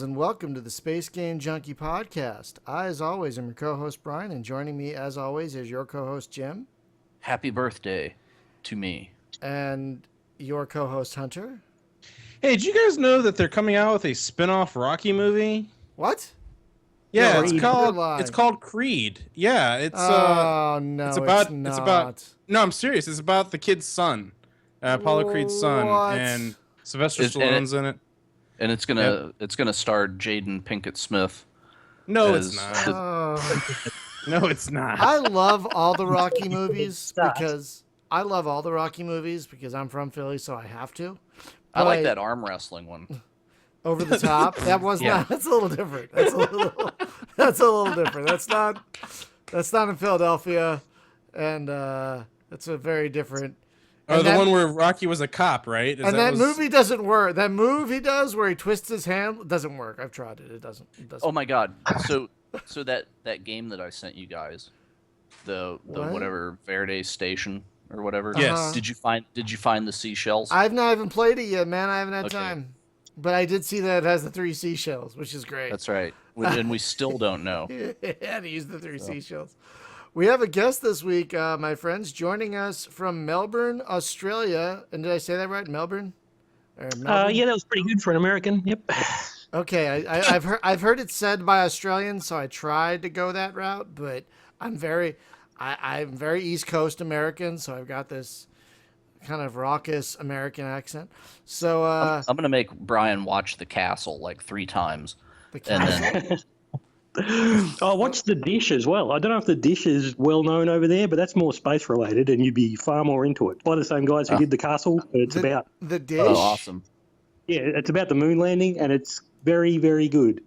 And welcome to the Space Game Junkie Podcast. I, as always, am your co-host Brian, and joining me, as always, is your co-host Jim. Happy birthday to me. And your co-host Hunter. Hey, did you guys know that they're coming out with a spin-off Rocky movie? What? Yeah, Creed. it's called Creed. Yeah, it's no, it's about not. no, I'm serious. It's about the kid's son, Apollo Creed's son, What? and Sylvester Stallone's in it. And it's gonna star Jaden Pinkett Smith. No, it's not. No, it's not. I love all the Rocky movies because I'm from Philly, so I have to. I like that arm wrestling one. Over the top. That was not. That's a little different. That's a little different. That's not in Philadelphia, and it's a very different. Oh, the one where Rocky was a cop, right? That movie doesn't work. That move he does where he twists his hand doesn't work. I've tried it. It doesn't. Oh my god. So that game that I sent you guys, the whatever Verde Station or whatever. Yes. Did you find the seashells? I've not even played it yet, man. I haven't had time. But I did see that it has the 3 seashells, which is great. That's right. And we still don't know. Yeah, to use the 3 seashells. We have a guest this week, my friends, joining us from Melbourne, Australia. And did I say that right? Melbourne? Yeah, that was pretty good for an American. Yep. Okay, I've heard it said by Australians, so I tried to go that route. But I'm very East Coast American, so I've got this kind of raucous American accent. So I'm gonna make Brian watch The Castle like 3 times. The Castle. And then I watched The Dish as well. I don't know if The Dish is well known over there, but that's more space related, and you'd be far more into it. By the same guys who did The Castle, but it's about The Dish. Oh, awesome. Yeah, it's about the moon landing, and it's very, very good.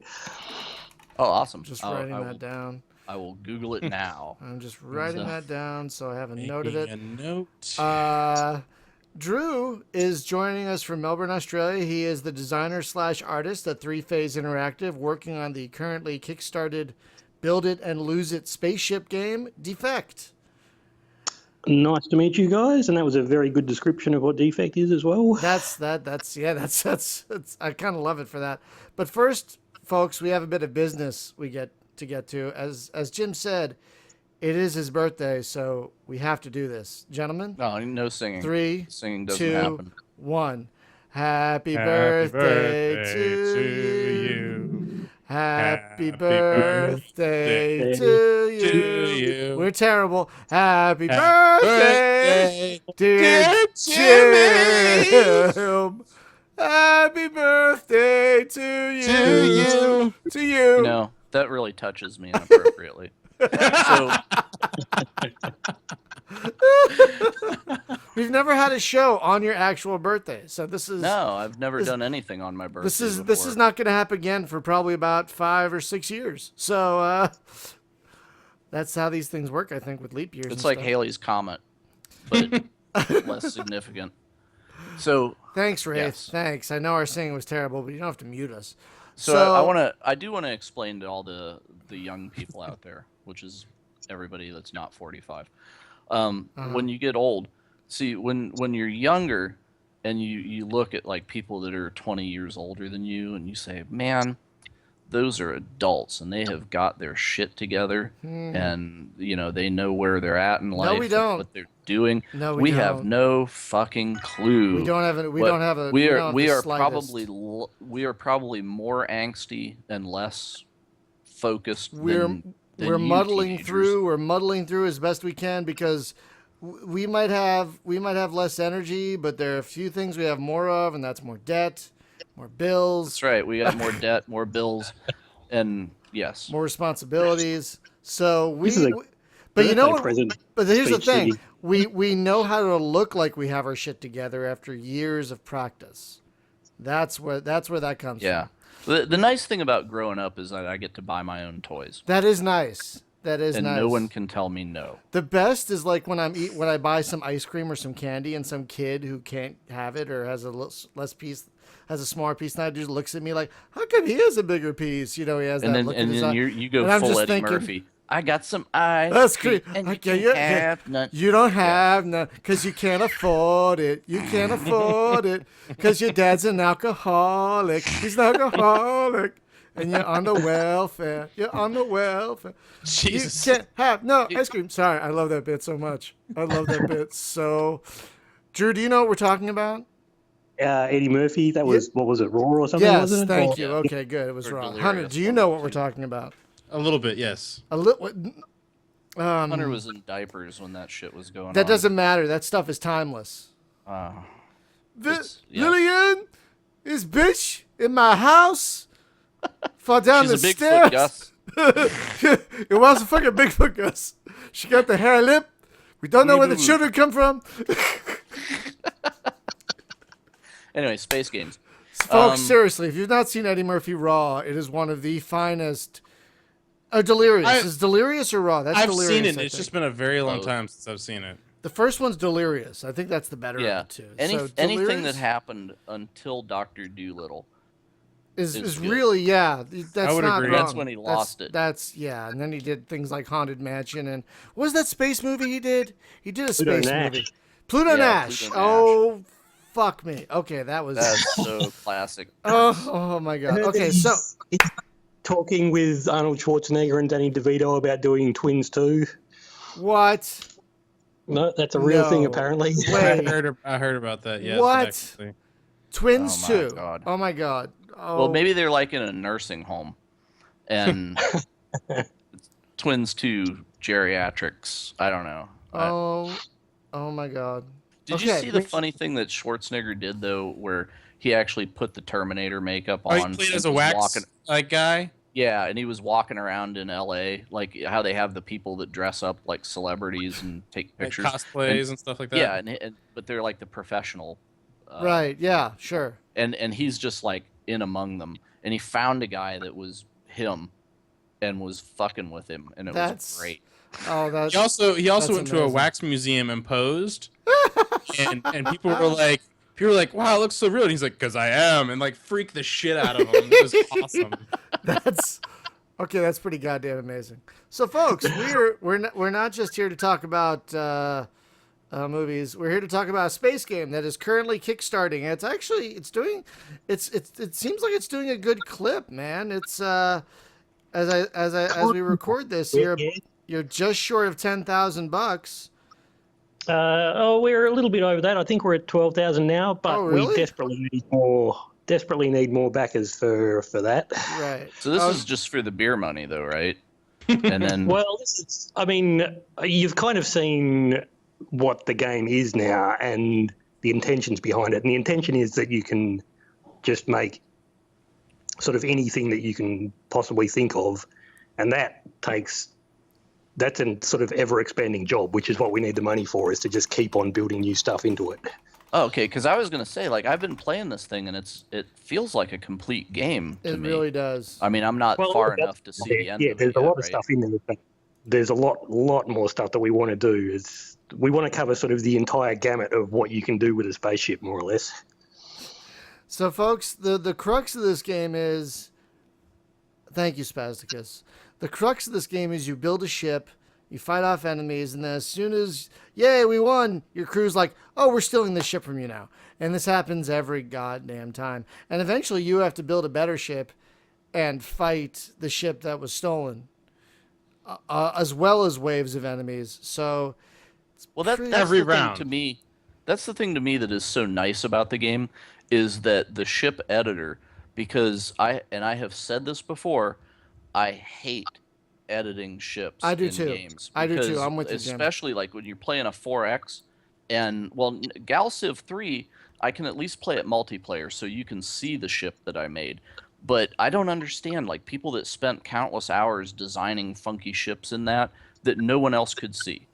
Oh, awesome. Just writing that down. I will Google it now. I'm just writing that down so I have a note of it. A note. Drew is joining us from Melbourne, Australia. He is the designer/artist at 3-Phase Interactive, working on the currently kickstarted Build It and Lose It spaceship game, Defect. Nice to meet you guys, and that was a very good description of what Defect is as well. That's I kind of love it for that. But first, folks, we have a bit of business we get to. As Jim said, it is his birthday, so we have to do this. Gentlemen? No singing. 3, Singing doesn't 2, happen. 1. Happy birthday to you. Happy birthday to you. We're terrible. Happy birthday, dear Jim. Happy birthday to you. To you. You know, that really touches me inappropriately. So we've never had a show on your actual birthday, so this is no. I've never done anything on my birthday. This is not going to happen again for probably about 5 or 6 years. So that's how these things work, I think, with leap years. It's like stuff. Halley's Comet, but less significant. Thanks, Ray. Yes. Thanks. I know our singing was terrible, but you don't have to mute us. So I do want to explain to all the young people out there, which is everybody that's not 45. When you get old, see when you're younger, and you look at like people that are 20 years older than you, and you say, man, those are adults and they have got their shit together, and they know where they're at in life. No, we don't. What they're doing. No, we don't. have no fucking clue. We don't have a. We are probably more angsty and less focused. We're muddling through. We're muddling through as best we can because we might have less energy, but there are a few things we have more of, and that's more debt, more bills. That's right. We got more debt, more bills, and yes, more responsibilities. So but here's the thing: we know how to look like we have our shit together after years of practice. That's where that comes from. The nice thing about growing up is that I get to buy my own toys. That is nice. And nice. No one can tell me no. The best is like when I buy some ice cream or some candy, and some kid who can't have it or has a smaller piece than I do looks at me like, how come he has a bigger piece? He has and that then, look and in his then eye. you go full Eddie Murphy. I got some ice That's cream, great. and you Okay, can't yeah. have none. You don't have none because you can't afford it. You can't afford it because your dad's an alcoholic. He's an alcoholic. And you're on the welfare. You're on the welfare. Jesus. You can't have no ice cream. Sorry, I love that bit so much. I love that bit so. Drew, do you know what we're talking about? Eddie Murphy. That was what was it? Raw or something? Yes, wasn't it? thank Or- you. Yeah. Okay, good. It was Or wrong. Delirious, Hunter, do you one know of what the we're two. talking about? A little bit, yes. A little. Hunter was in diapers when that shit was going on. That doesn't matter. That stuff is timeless. Yeah. Lillian, this bitch in my house fall down She's the a stairs. Bigfoot, Gus. It was a fucking Bigfoot, Gus. She got the hair lip. We don't know where the children come from. Anyway, space games. Folks, seriously, if you've not seen Eddie Murphy Raw, it is one of the finest. Delirious. Is Delirious or Raw? That's I've Delirious. seen I it. It's think. just been a very long Both. time since I've seen it. The first one's Delirious. I think that's the better Yeah. of the two. Anything Delirious that happened until Doctor Dolittle. is good. really, yeah. That's would not agree. wrong. That's when he lost it. That's yeah. And then he did things like Haunted Mansion and what was that space movie he did? He did a Pluto space Nash. movie. Pluto Yeah, Nash. Pluto Nash. Oh, fuck me. Okay, that was. That's so classic. Oh my god. Okay, so He's talking with Arnold Schwarzenegger and Danny DeVito about doing Twins 2. what? No, that's a real thing No. apparently. Wait. I heard about that. Yes, What? actually. Twins Oh my 2. God. Oh my god. Oh. Well, maybe they're like in a nursing home, and Twins 2 geriatrics. I don't know. Oh my god. Did you okay. see the funny thing that Schwarzenegger did though, where he actually put the Terminator makeup Oh, on? he played and as a was wax walking- like guy. Yeah, and he was walking around in L.A. like how they have the people that dress up like celebrities and take Like pictures. cosplays and stuff like that. Yeah, but they're like the professional. Right. Yeah. Sure. And he's just like in among them, and he found a guy that was him, and was fucking with him, and it That's was great. Oh, that's. He also That's went to a amazing. wax museum and posed, and people were like, "Wow, it looks so real." And he's like, "Cause I am," and like freak the shit out of him. It was awesome. That's okay. That's pretty goddamn amazing. So, folks, we're not just here to talk about movies. We're here to talk about a space game that is currently kickstarting. And it seems like it's doing a good clip, man. It's as we record this, you're just short of $10,000. We're a little bit over that. I think we're at 12,000 now, but Oh, really? we desperately need more backers for that. Right. So this is just for the beer money, though, right? And then Well, you've kind of seen what the game is now and the intentions behind it. And the intention is that you can just make sort of anything that you can possibly think of. And that's a sort of ever-expanding job, which is what we need the money for, is to just keep on building new stuff into it. oh, okay, because I was gonna say like I've been playing this thing, and it feels like a complete game to It me. really does. I mean, I'm not far enough to see the end. Yeah, of there's it a yet, lot of right? stuff in there, but there's a lot more stuff that we want to do. We want to cover sort of the entire gamut of what you can do with a spaceship, more or less. So, folks, the crux of this game is. Thank you, Spasticus. The crux of this game is you build a ship, you fight off enemies, and then as soon as, yay, we won, your crew's like, oh, we're stealing this ship from you now. And this happens every goddamn time. And eventually you have to build a better ship and fight the ship that was stolen, as well as waves of enemies. So, Well, that's Every the round. thing to me. That's the thing to me that is so nice about the game is that the ship editor, because I have said this before, I hate editing ships I do in too. games. I do too. because I'm with you, Jim. especially like when you're playing a 4X, and well, Gal Civ 3, I can at least play it multiplayer, so you can see the ship that I made. But I don't understand like people that spent countless hours designing funky ships in that no one else could see,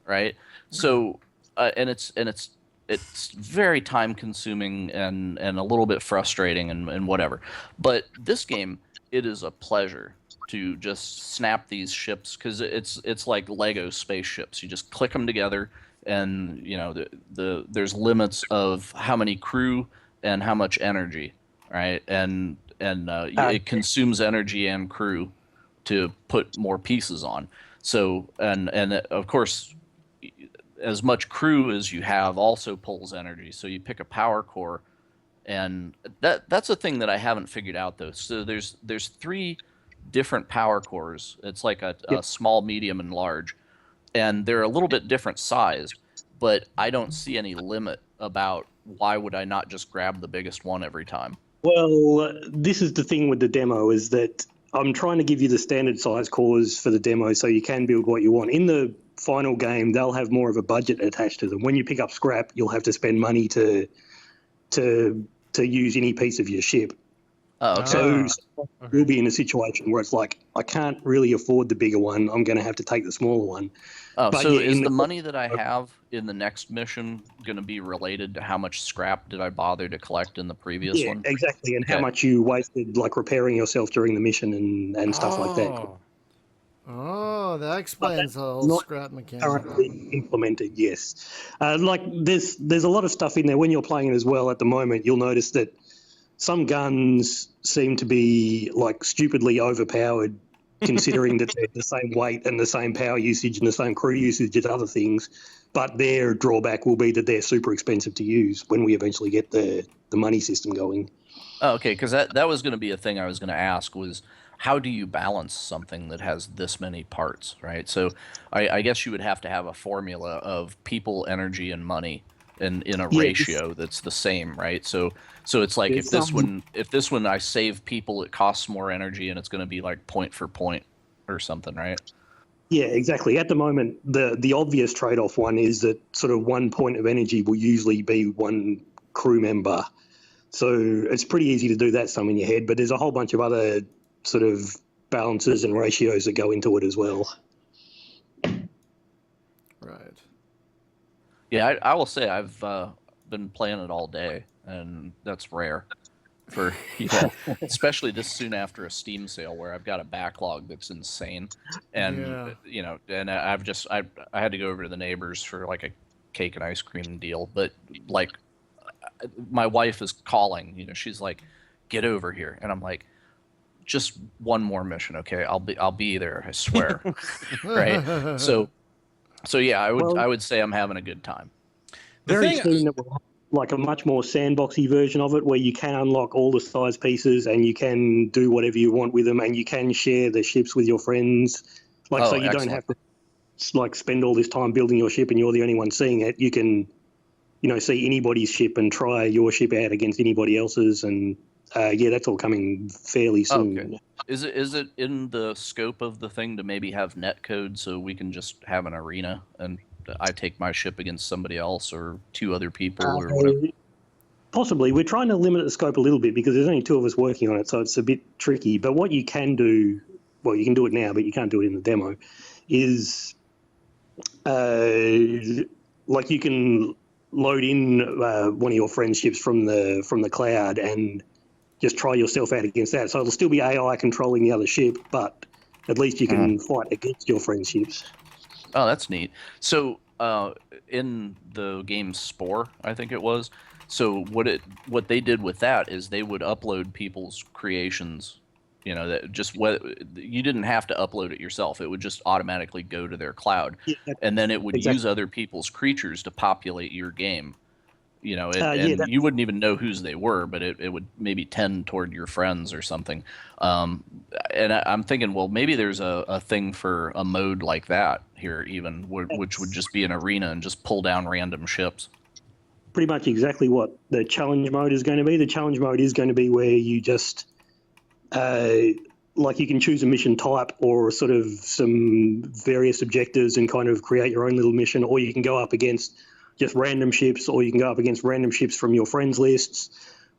right? So and it's very time consuming and a little bit frustrating and whatever. But this game, it is a pleasure to just snap these ships because it's like Lego spaceships. You just click them together, and you know there's limits of how many crew and how much energy, right? And it consumes energy and crew to put more pieces on. So and of course, as much crew as you have also pulls energy. So you pick a power core, and that's a thing that I haven't figured out though. So there's 3 different power cores. It's like a small, medium, and large, and they're a little bit different sized. But I don't see any limit about why would I not just grab the biggest one every time. Well, this is the thing with the demo, is that I'm trying to give you the standard size cores for the demo so you can build what you want. In the final game, they'll have more of a budget attached to them. When you pick up scrap, you'll have to spend money to use any piece of your ship. Oh, okay. So we'll be in a situation where it's like, I can't really afford the bigger one. I'm going to have to take the smaller one. Oh, But so yeah, is in the the- money that I have in the next mission going to be related to how much scrap did I bother to collect in the previous Yeah, one? exactly. And how Okay. much you wasted, like repairing yourself during the mission and stuff like that. Oh, that explains the whole not scrap mechanic. Currently implemented, yes. Like there's a lot of stuff in there. When you're playing it as well at the moment, you'll notice that some guns seem to be like stupidly overpowered, considering that they're the same weight and the same power usage and the same crew usage as other things. But their drawback will be that they're super expensive to use when we eventually get the money system going. Oh, okay, because that was going to be a thing I was going to ask was how do you balance something that has this many parts, right? So I guess you would have to have a formula of people, energy, and money in a Yeah, ratio that's the same, right? So it's like It's, if this one I save people, it costs more energy, and it's going to be like point for point or something, right? Yeah, exactly. At the moment, the obvious trade-off one is that sort of 1 point of energy will usually be 1 crew member. So it's pretty easy to do that sum in your head, but there's a whole bunch of other sort of balances and ratios that go into it as well. Right. Yeah, I will say I've been playing it all day, and that's rare for especially this soon after a Steam sale where I've got a backlog that's insane, and Yeah. and I had to go over to the neighbors for like a cake and ice cream deal, but like my wife is calling, she's like, "Get over here," and I'm like, "Just one more mission, okay? I'll be there, I swear." Right? So yeah, I would say I'm having a good time. Very soon that we'll have like a much more sandboxy version of it where you can unlock all the size pieces and you can do whatever you want with them and you can share the ships with your friends. Like, so you don't have to like spend all this time building your ship and you're the only one seeing it. You can, see anybody's ship and try your ship out against anybody else's. And yeah, that's all coming fairly soon. Okay. Is it in the scope of the thing to maybe have netcode so we can just have an arena and I take my ship against somebody else or 2 other people or whatever? Possibly. We're trying to limit the scope a little bit because there's only 2 of us working on it, so it's a bit tricky. But what you can do, well, you can do it now, but you can't do it in the demo, is like you can load in one of your friend's ships from the cloud and just try yourself out against that. So it'll still be AI controlling the other ship, but at least you can fight against your friend's ships. Oh, that's neat. So in the game Spore, I think it was. So what they did with that is they would upload people's creations. That just you didn't have to upload it yourself. It would just automatically go to their cloud, and then it would use other people's creatures to populate your game. And you wouldn't even know whose they were, but it would maybe tend toward your friends or something. And I'm thinking, well, maybe there's a thing for a mode like that here, even, which would just be an arena and just pull down random ships. Pretty much exactly what the challenge mode is going to be. The challenge mode is going to be where you just, like you can choose a mission type or sort of some various objectives and kind of create your own little mission, or you can go up against just random ships, or you can go up against random ships from your friends' lists,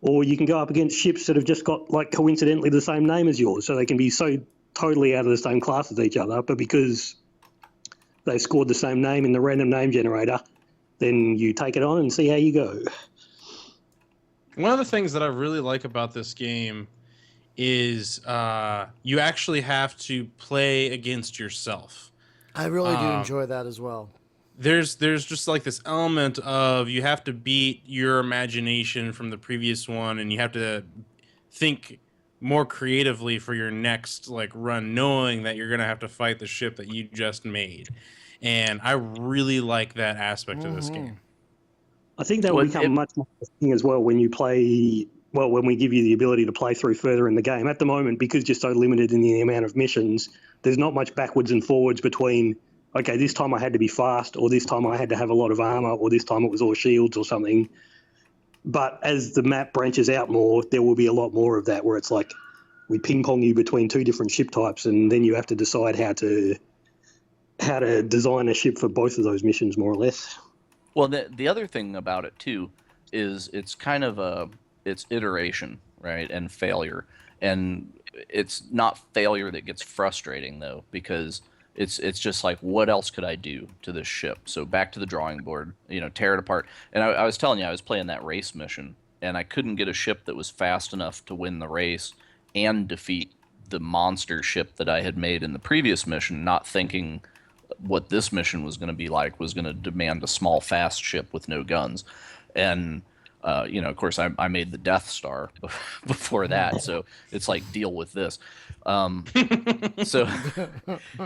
or you can go up against ships that have just got like coincidentally the same name as yours, so they can be so totally out of the same class as each other, but because they scored the same name in the random name generator, then you take it on and see how you go. One of the things that I really like about this game is you actually have to play against yourself. I really do enjoy that as well. There's just like this element of you have to beat your imagination from the previous one, and you have to think more creatively for your next like run, knowing that you're gonna have to fight the ship that you just made. And I really like that aspect of this game. I think that will become much more a thing as well when you play. Well, when we give you the ability to play through further in the game. At the moment, because you're so limited in the amount of missions, there's not much backwards and forwards between, okay, this time I had to be fast, or this time I had to have a lot of armor, or this time it was all shields or something. But as the map branches out more, there will be a lot more of that where it's like we ping pong you between two different ship types, and then you have to decide how to design a ship for both of those missions, more or less. Well, the other thing about it too is it's kind of it's iteration, right, and failure, and it's not failure that gets frustrating though, because it's just like, what else could I do to this ship? So back to the drawing board, tear it apart. And I was telling you, I was playing that race mission, and I couldn't get a ship that was fast enough to win the race and defeat the monster ship that I had made in the previous mission, not thinking what this mission was going to be like was going to demand a small, fast ship with no guns. And, of course, I made the Death Star before that, so it's like, deal with this. So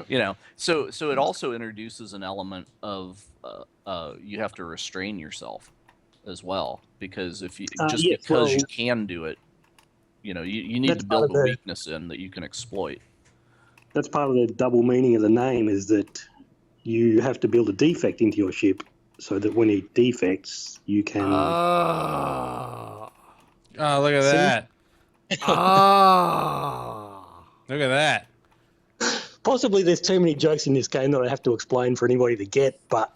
it also introduces an element of you have to restrain yourself as well, because if you you can do it, you need to build a weakness in that you can exploit. That's part of the double meaning of the name, is that you have to build a defect into your ship so that when it defects, you can... Oh, look at that. Look at that. Possibly there's too many jokes in this game that I have to explain for anybody to get, but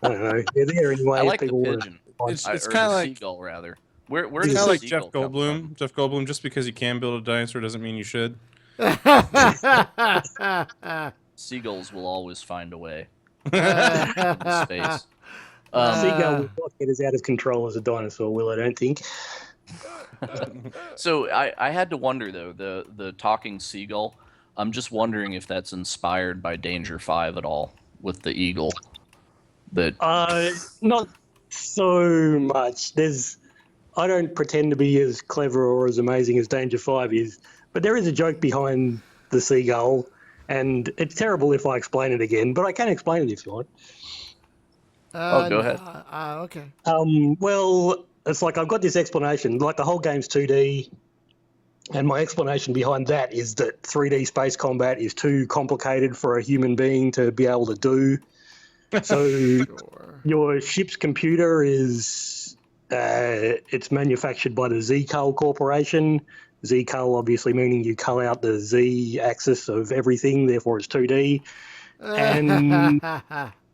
I don't know. They're there anyway. I like the pigeon. It's kind of like... seagull, rather. Where's kind of like Jeff Goldblum. Jeff Goldblum, just because you can build a dinosaur doesn't mean you should. Seagulls will always find a way in space. Seagull will not get as out of control as a dinosaur will, I don't think. So I had to wonder, though, the talking seagull, I'm just wondering if that's inspired by Danger 5 at all, with the eagle. Not so much. I don't pretend to be as clever or as amazing as Danger 5 is, but there is a joke behind the seagull, and it's terrible if I explain it again, but I can explain it if you want. Go ahead. Okay. Well, it's like I've got this explanation, like the whole game's 2D, and my explanation behind that is that 3D space combat is too complicated for a human being to be able to do. So your ship's computer is... it's manufactured by the Z-Cull Corporation. Z-Cull obviously meaning you cull out the Z-axis of everything, therefore it's 2D. And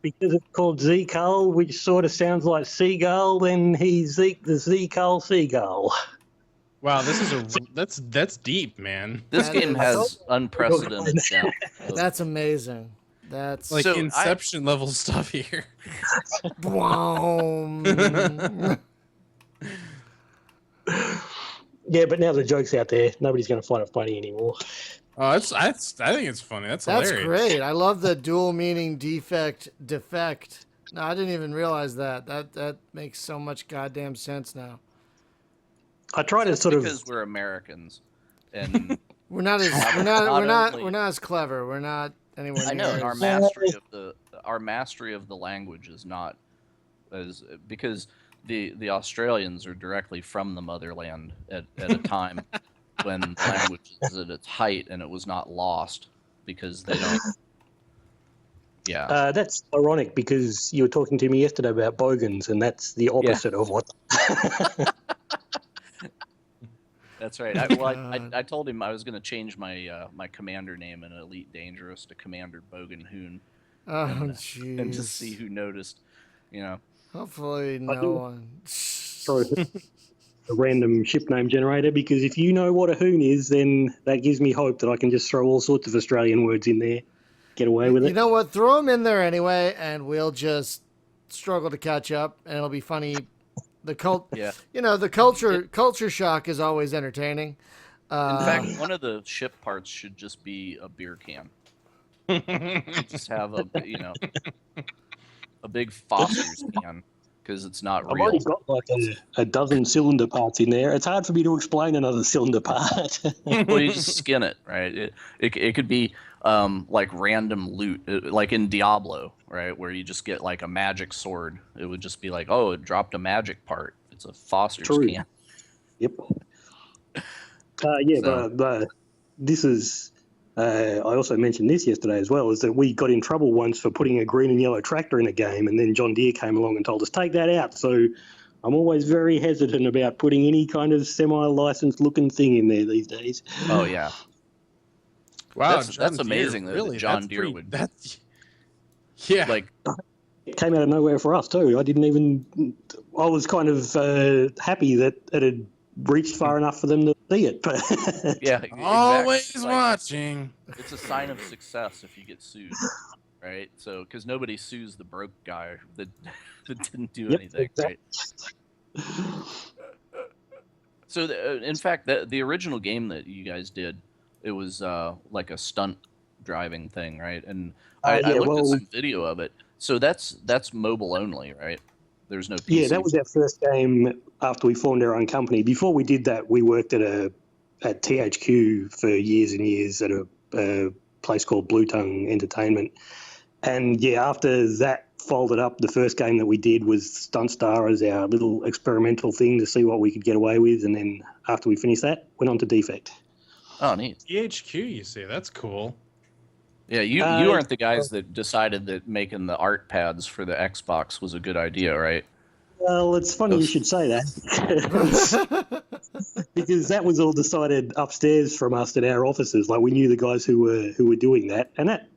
because it's called Z-Cull, which sort of sounds like seagull, then he's the Z-Cull seagull. Wow, that's deep, man. This game has unprecedented depth. That's amazing. That's like Inception level stuff here. Yeah, but now the joke's out there. Nobody's going to find it funny anymore. Oh, I think it's funny. That's hilarious. Great. I love the dual meaning defect. No, I didn't even realize that. That makes so much goddamn sense now. I try to because we're Americans, and we're not as clever. We're not anywhere near. I know, and our mastery of the language is not as, because the Australians are directly from the motherland at a time when language is at its height, and it was not lost because they don't. Yeah. That's ironic because you were talking to me yesterday about bogans, and that's the opposite of what. That's right. I told him I was going to change my my commander name in Elite Dangerous to Commander Bogan Hoon. And just see who noticed. Hopefully no one. A random ship name generator, because if you know what a hoon is, then that gives me hope that I can just throw all sorts of Australian words in there, get away with it. You know what? Throw them in there anyway, and we'll just struggle to catch up, and it'll be funny. The culture shock is always entertaining. In fact, one of the ship parts should just be a beer can. Just have a big Foster's can, because it's not I've real. already got like a dozen cylinder parts in there. It's hard for me to explain another cylinder part. Well, you just skin it, right? It could be like random loot, like in Diablo, right, where you just get like a magic sword. It would just be like, oh, it dropped a magic part. It's a Foster's True. can. Yep. Yeah, So- but this is. I also mentioned this yesterday as well, is that we got in trouble once for putting a green and yellow tractor in a game, and then John Deere came along and told us, take that out. So I'm always very hesitant about putting any kind of semi-licensed looking thing in there these days. Oh yeah, Wow, That's John Deere, amazing that Really, John that's Deere pretty- would- That's yeah. like It came out of nowhere for us too. I was kind of happy that it had reached far enough for them to see it. But yeah, always exactly. Like, watching. it's a sign of success if you get sued, right? So because nobody sues the broke guy that didn't do Yep, anything, exactly. right? So in fact, the original game that you guys did, it was like a stunt driving thing, right? And I yeah, looked at well- some video of it. So that's mobile only, right? There's no PC. Yeah, that was our first game after we formed our own company. Before we did that, we worked at THQ for years and years at a place called Blue Tongue Entertainment. And yeah, after that folded up, the first game that we did was Stunt Star as our little experimental thing to see what we could get away with. And then after we finished that, went on to Defect. Oh, neat. THQ, you say? That's cool. Yeah, you aren't the guys that decided that making the art pads for the Xbox was a good idea, right? Well, it's funny you should say that. Because that was all decided upstairs from us at our offices. Like we knew the guys who were doing that, and that,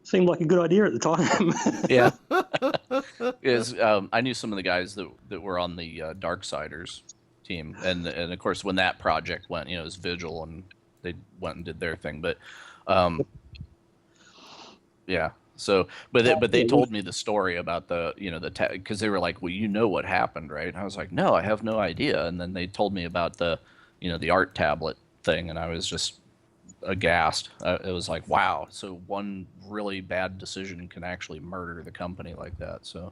seemed like a good idea at the time. Yeah. Yes, I knew some of the guys that were on the Darksiders team, and of course when that project went, it was Vigil, and they went and did their thing. But yeah. So, but they told me the story about the because they were like, well, what happened, right? And I was like, no, I have no idea. And then they told me about the the art tablet thing, and I was just aghast. It was like, wow, so one really bad decision can actually murder the company like that. So,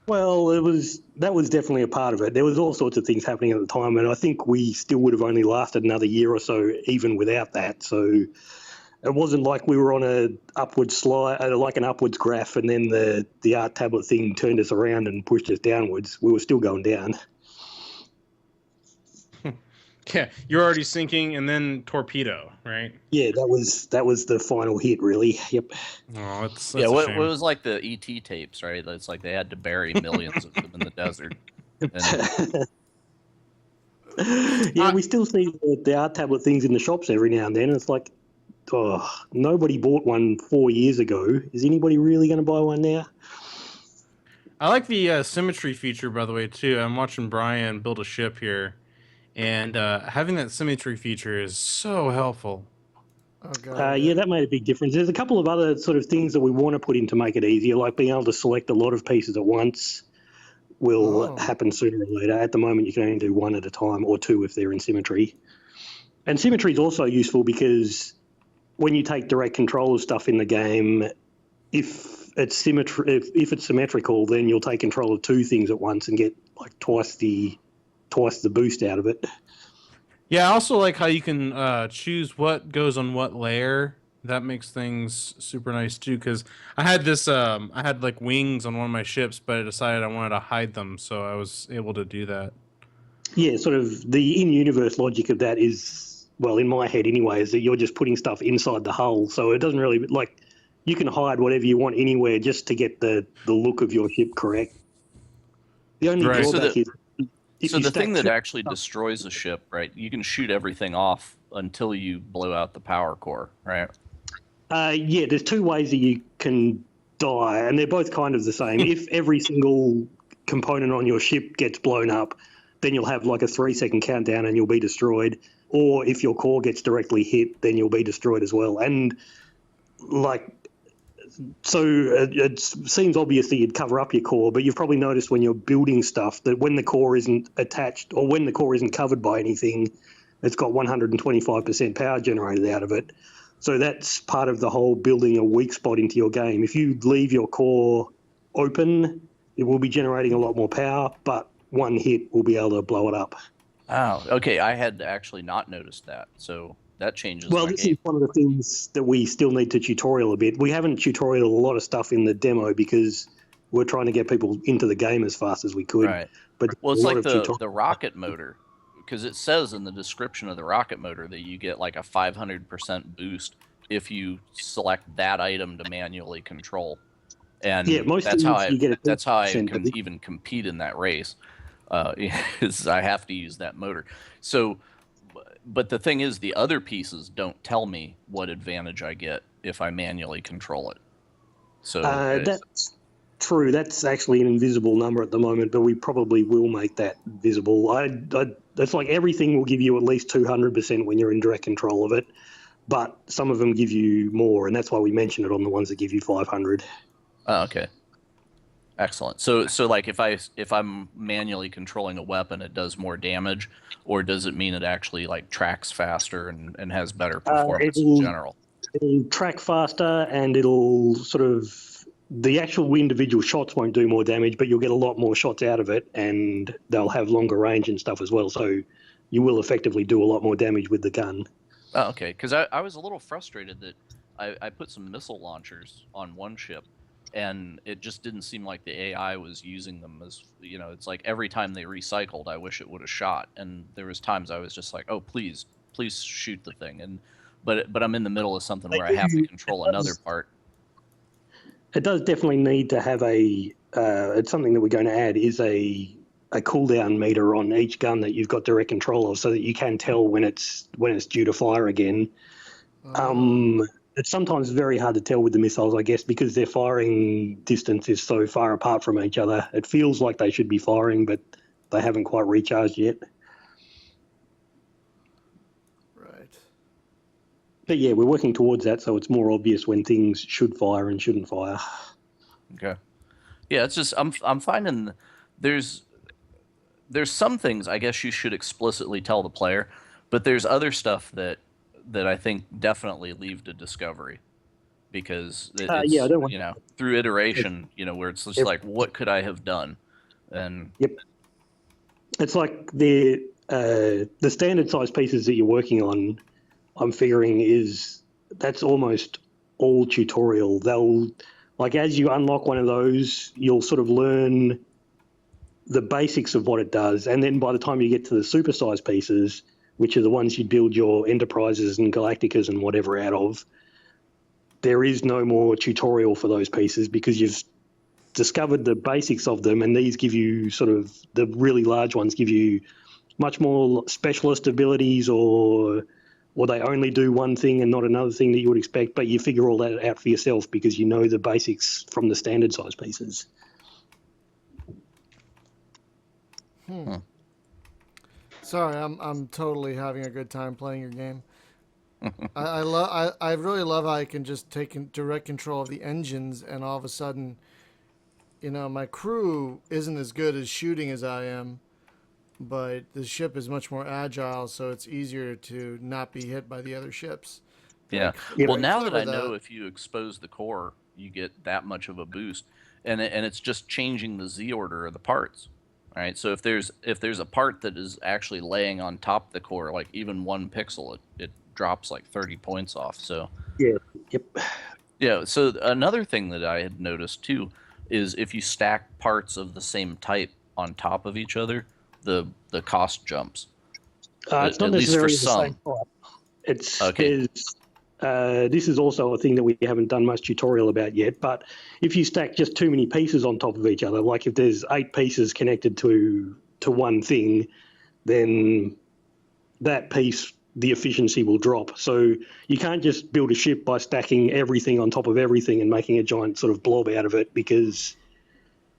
Well, that was definitely a part of it. There was all sorts of things happening at the time, and I think we still would have only lasted another year or so even without that. So it wasn't like we were on an upwards slide, like an upwards graph, and then the art tablet thing turned us around and pushed us downwards. We were still going down. Yeah, you're already sinking, and then torpedo, right? Yeah, that was the final hit, really. Yep. Oh, that's yeah, a what shame. was like the ET tapes, right? It's like they had to bury millions of them in the desert. And, Yeah, we still see the art tablet things in the shops every now and then. It's like, nobody bought one 4 years ago. Is anybody really going to buy one now? I like the symmetry feature, by the way, too. I'm watching Brian build a ship here, and having that symmetry feature is so helpful. Oh god. Yeah, that made a big difference. There's a couple of other sort of things that we want to put in to make it easier, like being able to select a lot of pieces at once will happen sooner or later. At the moment, you can only do one at a time or two if they're in symmetry. And symmetry is also useful because when you take direct control of stuff in the game, if it's symmetrical, then you'll take control of two things at once and get like twice the boost out of it. Yeah, I also like how you can choose what goes on what layer. That makes things super nice too. Because I had this, I had like wings on one of my ships, but I decided I wanted to hide them, so I was able to do that. Yeah, sort of the in-universe logic of that is, well, in my head anyway, is that you're just putting stuff inside the hull, so it doesn't really like you can hide whatever you want anywhere just to get the look of your ship correct. The only Right. drawback is if so you the stack thing that two- actually destroys a ship, right? You can shoot everything off until you blow out the power core, right? Yeah, there's two ways that you can die, and they're both kind of the same. If every single component on your ship gets blown up, then you'll have like a 3-second countdown and you'll be destroyed. Or if your core gets directly hit, then you'll be destroyed as well. And like, so it seems obvious that you'd cover up your core, but you've probably noticed when you're building stuff that when the core isn't attached or when the core isn't covered by anything, it's got 125% power generated out of it. So that's part of the whole building a weak spot into your game. If you leave your core open it will be generating a lot more power, but one hit will be able to blow it up. Oh, okay. I had actually not noticed that, so that changes Well, my this game. is one of the things that we still need to tutorial a bit. We haven't tutorialed a lot of stuff in the demo because we're trying to get people into the game as fast as we could. Right. But Well, a it's lot like of the tutorial. rocket motor, because it says in the description of the rocket motor that you get like a 500% boost if you select that item to manually control. And Yeah, most that's how things you get a that's how I 50%, can even compete in that race. Is I have to use that motor. So, but the thing is, the other pieces don't tell me what advantage I get if I manually control it. So that's true. That's actually an invisible number at the moment, but we probably will make that visible. It's like everything will give you at least 200% when you're in direct control of it, but some of them give you more, and that's why we mention it on the ones that give you 500. oh, okay. Excellent. So like if I'm manually controlling a weapon, it does more damage, or does it mean it actually like tracks faster and has better performance in general? It'll track faster, and it'll the actual individual shots won't do more damage, but you'll get a lot more shots out of it, and they'll have longer range and stuff as well. So you will effectively do a lot more damage with the gun. Oh, okay. Because I was a little frustrated that I put some missile launchers on one ship, and it just didn't seem like the AI was using them as, it's like every time they recycled, I wish it would have shot. And there was times I was just like, oh, please shoot the thing. But I'm in the middle of something where I have to control another part. It does definitely need to have it's something that we're going to add is a cooldown meter on each gun that you've got direct control of, so that you can tell when it's due to fire again. It's sometimes very hard to tell with the missiles, I guess, because their firing distance is so far apart from each other. It feels like they should be firing, but they haven't quite recharged yet. Right. But yeah, we're working towards that, so it's more obvious when things should fire and shouldn't fire. Okay. Yeah, it's just I'm finding there's some things I guess you should explicitly tell the player, but there's other stuff that I think definitely leave to discovery, because it's, I don't want through iteration, where it's just like, what could I have done? And yep, it's like the standard size pieces that you're working on. I'm figuring that's almost all tutorial. They'll, like, as you unlock one of those, you'll sort of learn the basics of what it does, and then by the time you get to the supersized pieces, which are the ones you build your Enterprises and Galacticas and whatever out of, there is no more tutorial for those pieces because you've discovered the basics of them, and these give you the really large ones give you much more specialist abilities, or they only do one thing and not another thing that you would expect, but you figure all that out for yourself because you know the basics from the standard size pieces. Sorry, I'm totally having a good time playing your game. I really love how I can just take direct control of the engines, and all of a sudden, my crew isn't as good at shooting as I am, but the ship is much more agile, so it's easier to not be hit by the other ships. yeah. Yeah, Well, now that clever I know that- if you expose the core, you get that much of a boost, and it's just changing the Z order of the parts. All right, so if there's a part that is actually laying on top of the core, like even 1 pixel, it drops like 30 points off. So Yeah, yep. yeah. So another thing that I had noticed too is if you stack parts of the same type on top of each other, the cost jumps. It's not at least for necessarily the some. same type. It's Okay. this is also a thing that we haven't done much tutorial about yet, but if you stack just too many pieces on top of each other, like if there's 8 pieces connected to one thing, then that piece, the efficiency will drop. So you can't just build a ship by stacking everything on top of everything and making a giant sort of blob out of it, because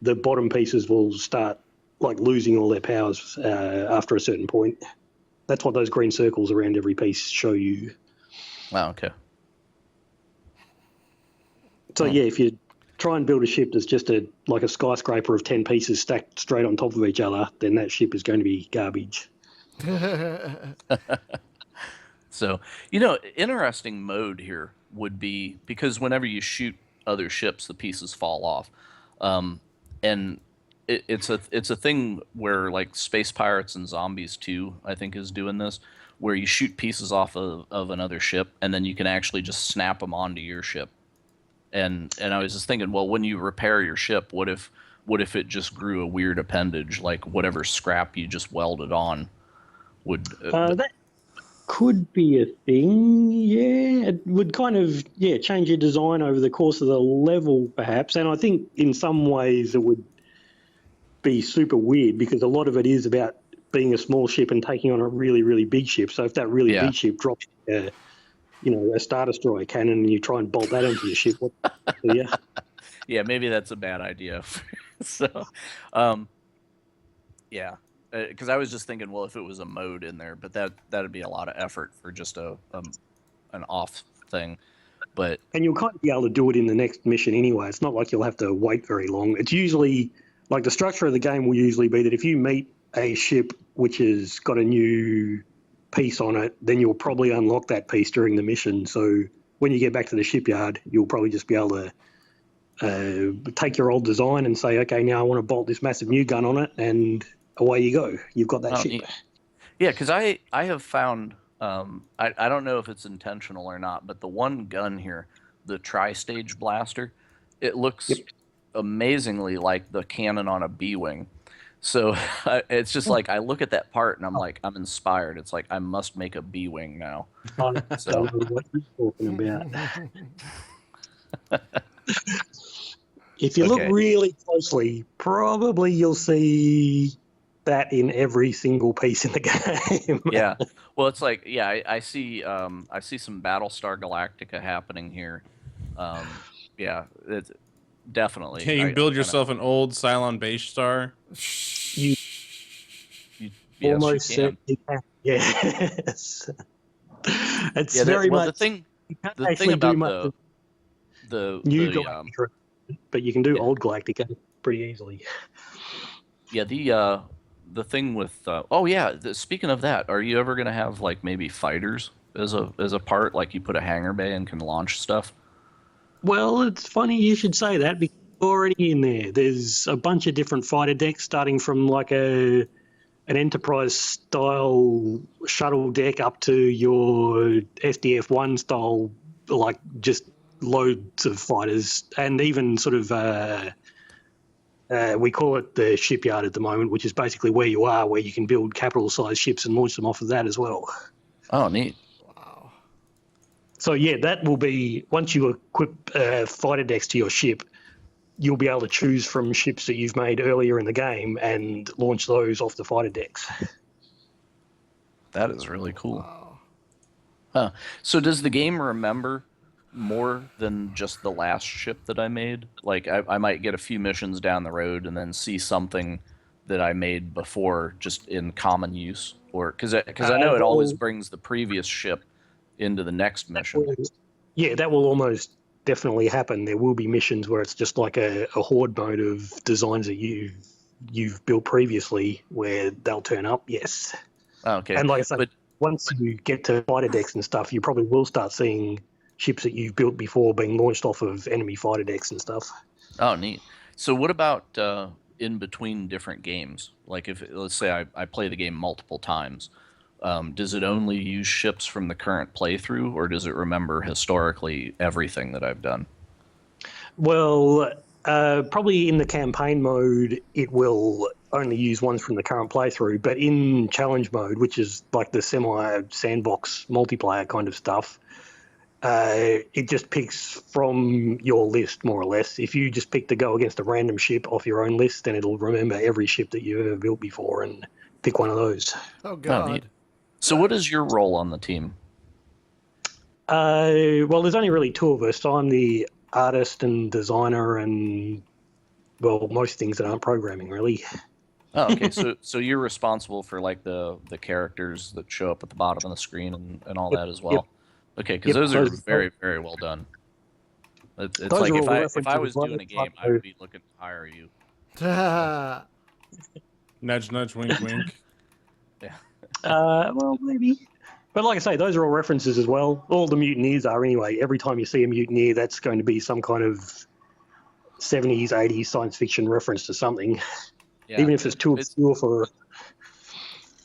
the bottom pieces will start like losing all their powers after a certain point. That's what those green circles around every piece show you. Wow. Okay. So yeah, if you try and build a ship that's just like a skyscraper of 10 pieces stacked straight on top of each other, then that ship is going to be garbage. So, interesting mode here would be, because whenever you shoot other ships, the pieces fall off. And it's a thing where like Space Pirates and Zombies 2, I think, is doing this, where you shoot pieces off of another ship, and then you can actually just snap them onto your ship. And I was just thinking, well, when you repair your ship, what if it just grew a weird appendage, like whatever scrap you just welded on would. That could be a thing, yeah. It would kind of, change your design over the course of the level, perhaps. And I think in some ways it would be super weird because a lot of it is about being a small ship and taking on a really, really big ship. So if that really big ship drops, a Star Destroyer cannon and you try and bolt that into your ship, yeah, maybe that's a bad idea. So, yeah. Because I was just thinking, well, if it was a mode in there, but that'd be a lot of effort for just an off thing. But and you'll kind of be able to do it in the next mission anyway. It's not like you'll have to wait very long. It's usually like the structure of the game will usually be that if you meet a ship which has got a new piece on it, then you'll probably unlock that piece during the mission. So when you get back to the shipyard, you'll probably just be able to take your old design and say, okay, now I want to bolt this massive new gun on it, and away you go. You've got that ship. Yeah, because I have found, I don't know if it's intentional or not, but the one gun here, the tri-stage blaster, it looks amazingly like the cannon on a B-wing. So it's just like I look at that part and I'm like, I'm inspired. It's like I must make a B-wing now. I don't know what you're talking about. If you look really closely, probably you'll see that in every single piece in the game. Yeah. Well, it's like, I see some Battlestar Galactica happening here. Yeah, it's definitely. Can you build yourself an old Cylon base star? You yes, almost you can. certainly can. Yes. It's very much. The thing about the new Galactica, but you can do old Galactica pretty easily. Yeah, the thing with speaking of that, are you ever gonna have like maybe fighters as a part, like you put a hangar bay and can launch stuff? Well, it's funny you should say that because already in there, there's a bunch of different fighter decks, starting from like an Enterprise style shuttle deck up to your SDF-1 style, like just loads of fighters, and even sort of we call it the shipyard at the moment, which is basically where you are, where you can build capital-sized ships and launch them off of that as well. Oh, neat. Wow. So, yeah, that will be, once you equip fighter decks to your ship, you'll be able to choose from ships that you've made earlier in the game and launch those off the fighter decks. That is really cool. Wow. Huh. So does the game remember more than just the last ship that I made? Like I might get a few missions down the road and then see something that I made before just in common use, or because I know it always brings the previous ship into the next mission. Yeah, that will almost definitely happen. There will be missions where it's just like a horde mode of designs that you've built previously where they'll turn up. Yes. Okay. And like I said, once you get to fighter decks and stuff, you probably will start seeing ships that you've built before being launched off of enemy fighter decks and stuff. Oh, neat. So what about in between different games? Like if, let's say I play the game multiple times, does it only use ships from the current playthrough, or does it remember historically everything that I've done? Well, probably in the campaign mode, it will only use ones from the current playthrough, but in challenge mode, which is like the semi-sandbox multiplayer kind of stuff, it just picks from your list, more or less. If you just pick to go against a random ship off your own list, then it'll remember every ship that you've ever built before and pick one of those. Oh, God. neat. So what is your role on the team? Well, there's only really two of us. I'm the artist and designer and, well, most things that aren't programming, really. Oh, okay. So you're responsible for like the characters that show up at the bottom of the screen and all that as well. Yep. Okay, because those are very, very well done. It's like if I was doing a game, I would be looking to hire you. Nudge, nudge, wink, wink. Yeah. Well, maybe. But like I say, those are all references as well. All the mutineers are anyway. Every time you see a mutineer, that's going to be some kind of 70s, 80s science fiction reference to something. Yeah. even if it's too obscure for.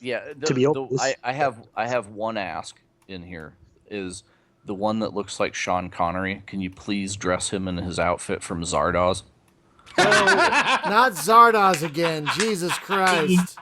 Yeah, To be honest. I have one ask in here is the one that looks like Sean Connery. Can you please dress him in his outfit from Zardoz? Not Zardoz again. Jesus Christ.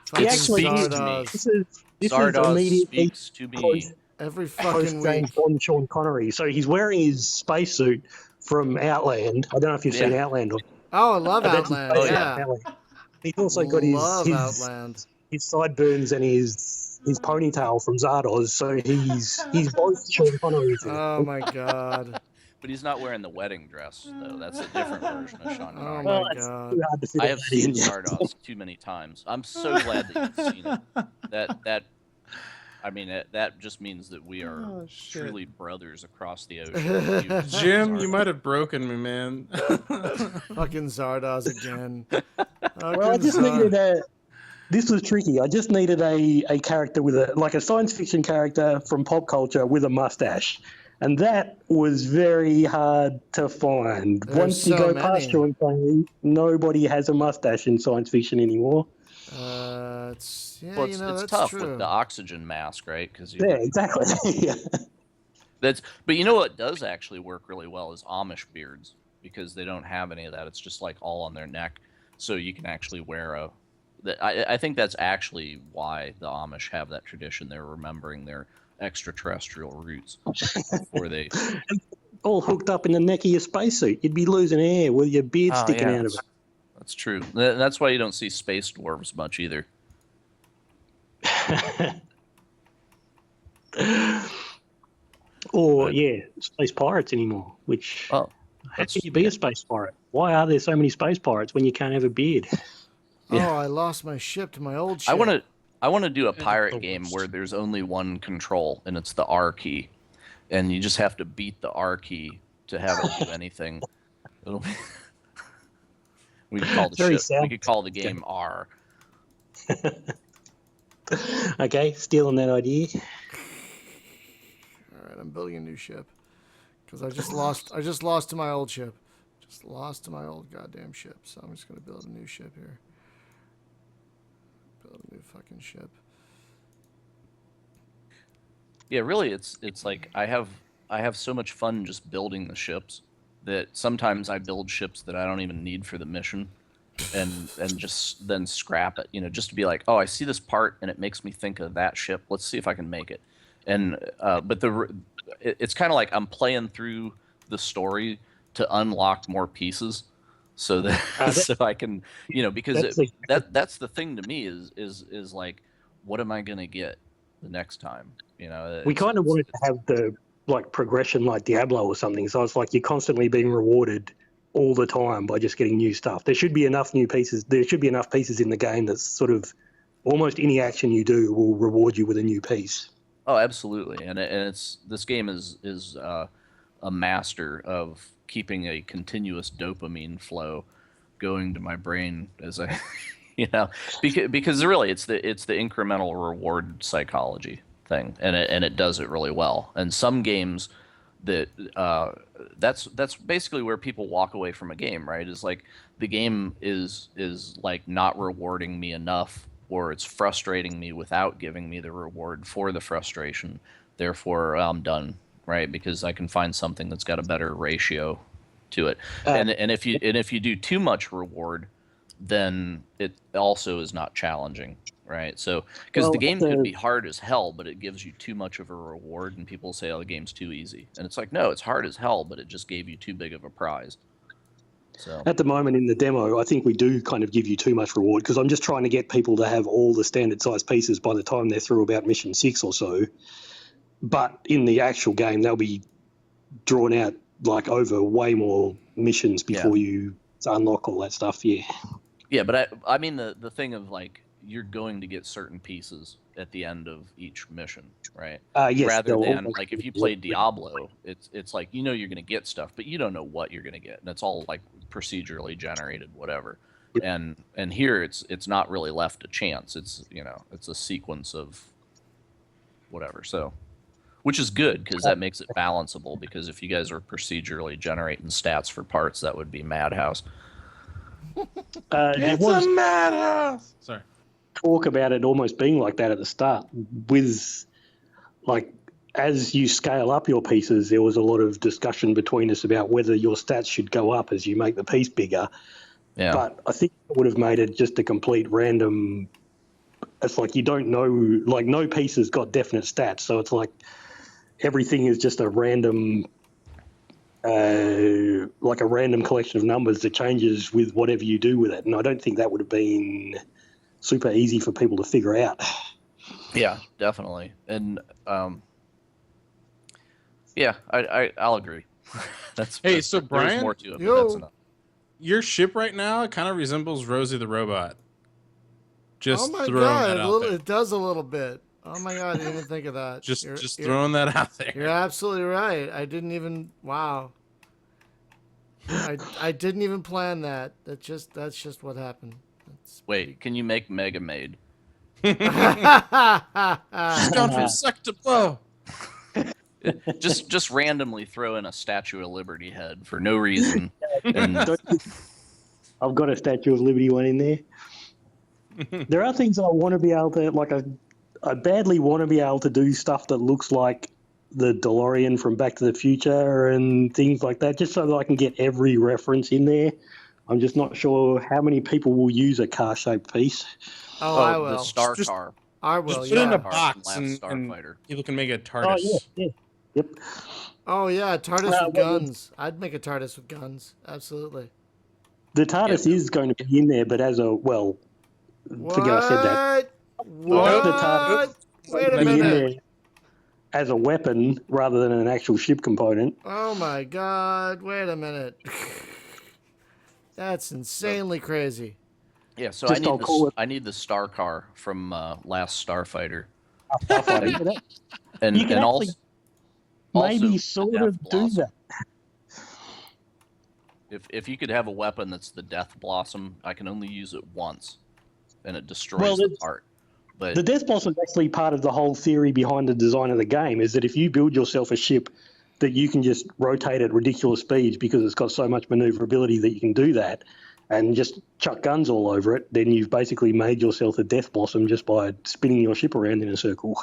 Fucking It actually speaks is. to me. Zardoz. This is Zardoz immediately speaks to me. Every post fucking week. James Bond Sean Connery. So he's wearing his spacesuit from Outland. I don't know if you've seen Yeah. Outland. Oh, I love That's his Outland. spacesuit Yeah. from Outland. He's also got his Love Outland. his sideburns and his ponytail from Zardoz. So he's both Sean Connery. Oh my god. But he's not wearing the wedding dress, though. That's a different version of Sean Oh Connery. my Well, it's god. too hard to fit I all have that seen in. Zardoz too many times. I'm so glad that you've seen it. I mean, that just means that we are Oh, shit. truly brothers across the ocean. Jim, you Zardoz. might have broken me, man. Fucking Zardoz again. Well, I just needed a. This was tricky. I just needed a character with a science fiction character from pop culture with a mustache, and that was very hard to find. There's Once you so go past many. Sean Connery, nobody has a mustache in science fiction anymore. It's yeah, Well, you it's, know it's that's tough true. with the oxygen mask, right? Because Yeah, exactly. Yeah. but you know what does actually work really well is Amish beards because they don't have any of that. It's just like all on their neck, so you can actually wear a. I think that's actually why the Amish have that tradition. They're remembering their extraterrestrial roots before they. All hooked up in the neck of your spacesuit. You'd be losing air with your beard Oh, sticking yeah, out of it. That's true. That's why you don't see space dwarves much either. Or, yeah, space pirates anymore, which. Oh, How can you be a space pirate? Why are there so many space pirates when you can't have a beard? Oh, I lost my ship to my old ship. I want to do a pirate the game worst. where there's only one control and it's the R key, and you just have to beat the R key to have it do anything. It'll be... We could call the Very ship. We sad. could call the game R. Okay, stealing that idea. All right, I'm building a new ship because I just lost to my old ship. Just lost to my old goddamn ship. So I'm just gonna build a new ship here. Build a new fucking ship. Yeah, really, it's like I have so much fun just building the ships that sometimes I build ships that I don't even need for the mission, and just then scrap it, just to be like, oh, I see this part and it makes me think of that ship. Let's see if I can make it. And but it's kind of like I'm playing through the story to unlock more pieces, so that so I can because that's the thing to me is like, what am I gonna get the next time? We kind of wanted to have the progression like Diablo or something. So it's like you're constantly being rewarded all the time by just getting new stuff. There should be enough new pieces. There should be enough pieces in the game that's sort of almost any action you do will reward you with a new piece. Oh, absolutely, and this game is a master of keeping a continuous dopamine flow going to my brain as I, because really it's the incremental reward psychology thing, and it does it really well. And some games that that's basically where people walk away from a game, right? Is like the game is like not rewarding me enough, or it's frustrating me without giving me the reward for the frustration. Therefore, I'm done, right? Because I can find something that's got a better ratio to it. And if you do too much reward, then it also is not challenging, right? So because the game could be hard as hell, but it gives you too much of a reward, and people say, "Oh, the game's too easy," and it's like, no, it's hard as hell, but it just gave you too big of a prize. So At the moment in the demo, I think we do kind of give you too much reward because I'm just trying to get people to have all the standard size pieces by the time they're through about mission 6 or so. But in the actual game, they'll be drawn out like over way more missions before you unlock all that stuff. Yeah. yeah, but I mean the thing of like you're going to get certain pieces at the end of each mission, right? Yes. Rather they'll than always like if you be- play Diablo, it's like you're going to get stuff, but you don't know what you're going to get, and it's all like procedurally generated, whatever. And here it's not really left to chance. It's it's a sequence of whatever. So, which is good because that makes it balanceable. Because if you guys are procedurally generating stats for parts, that would be madhouse. There It's was a madhouse. Sorry. talk about it almost being like that at the start. With like, as you scale up your pieces, there was a lot of discussion between us about whether your stats should go up as you make the piece bigger. Yeah. But I think it would have made it just a complete random. It's like you don't know, like no piece has got definite stats, so it's like everything is just a random, like a random collection of numbers that changes with whatever you do with it. And I don't think that would have been super easy for people to figure out. Yeah, definitely. And yeah, I'll agree. Hey, so there's Brian, more to it, but Yo. that's enough. your ship right now it kind of resembles Rosie the robot. Just Oh my throwing god, that out there. it does a little bit. Oh my god, I didn't even think of that. Just You're- throwing that out You're there. absolutely right. I didn't even. Wow. I didn't even plan that. That's just what happened. That's Wait, can you make Mega Maid? She's gone from suck to blow. Just randomly throw in a Statue of Liberty head for no reason. And I've got a Statue of Liberty one in there. There are things I want to be able to, like, I badly want to be able to do stuff that looks like the DeLorean from Back to the Future and things like that, just so that I can get every reference in there. I'm just not sure how many people will use a car-shaped piece. Oh, I the will. Star Just- Car. I will. Just put it in Yeah. a box Last and Starfighter. people can make a Oh, TARDIS. yeah. Yep. Oh yeah, TARDIS Well, with guns. I'd make a TARDIS with guns. Absolutely. The TARDIS is going to be in there, but as a, well, forget I said that. What? The TARDIS Wait a be in minute. there as a weapon rather than an actual ship component. Oh my god. Wait a minute. That's insanely crazy. Yeah, so Just I'll call it- I need the Star Car from Last Starfighter. Starfighter. You And can and actually maybe also sort Death of do Blossom. that. If you could have a weapon that's the Death Blossom, I can only use it once, and it destroys Well, the it's- part. But The Death Blossom is actually part of the whole theory behind the design of the game, is that if you build yourself a ship that you can just rotate at ridiculous speeds because it's got so much maneuverability that you can do that, and just chuck guns all over it, then you've basically made yourself a Death Blossom just by spinning your ship around in a circle.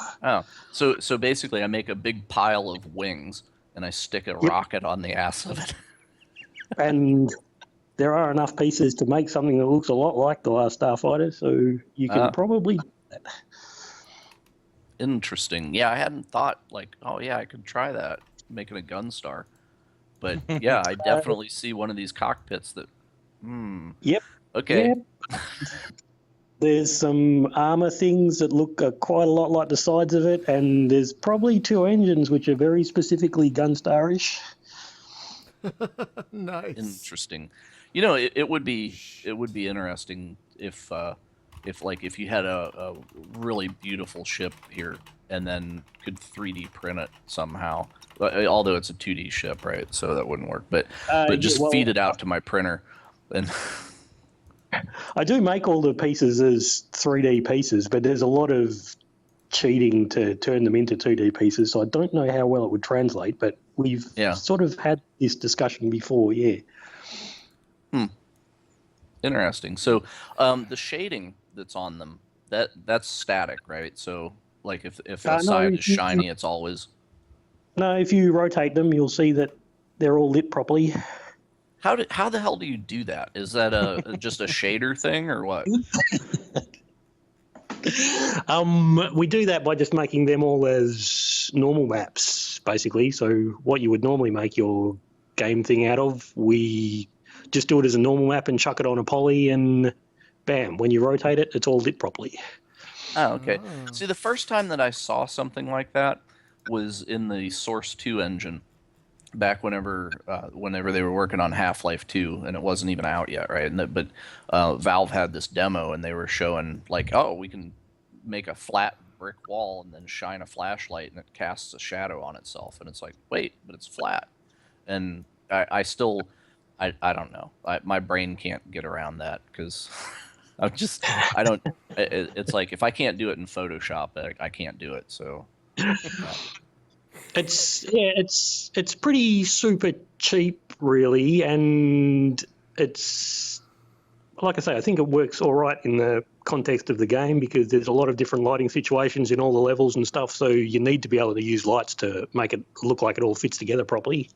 so basically, I make a big pile of wings and I stick a rocket on the ass of it. And there are enough pieces to make something that looks a lot like the last Starfighter, so you can probably do that. Interesting. Yeah, I hadn't thought like, oh yeah, I could try that, making a Gunstar. But yeah, I definitely see one of these cockpits that. Yep. Okay. Yep. There's some armor things that look quite a lot like the sides of it, and there's probably two engines which are very specifically Gunstar-ish. Nice. Interesting. You know, it would be interesting if you had a really beautiful ship here and then could 3D print it somehow. Although it's a 2D ship, right? So that wouldn't work. But just feed it out to my printer, and I do make all the pieces as 3D pieces, but there's a lot of cheating to turn them into 2D pieces, so I don't know how well it would translate, but we've sort of had this discussion before, yeah. Interesting. So the shading that's on them, that's static, right? So like if a side is shiny, it's always. No, if you rotate them, you'll see that they're all lit properly. How the hell do you do that? Is that just a shader thing or what? We do that by just making them all as normal maps, basically. So what you would normally make your game thing out of, we just do it as a normal map and chuck it on a poly, and bam, when you rotate it, it's all lit properly. Oh, okay. See, the first time that I saw something like that was in the Source 2 engine, back whenever they were working on Half-Life 2, and it wasn't even out yet, right? But Valve had this demo, and they were showing, like, oh, we can make a flat brick wall and then shine a flashlight, and it casts a shadow on itself. And it's like, wait, but it's flat. And I still, I don't know. My brain can't get around that, because it's like, if I can't do it in Photoshop, I can't do it, so... It's pretty super cheap, really, and it's like I say, I think it works all right in the context of the game because there's a lot of different lighting situations in all the levels and stuff. So you need to be able to use lights to make it look like it all fits together properly.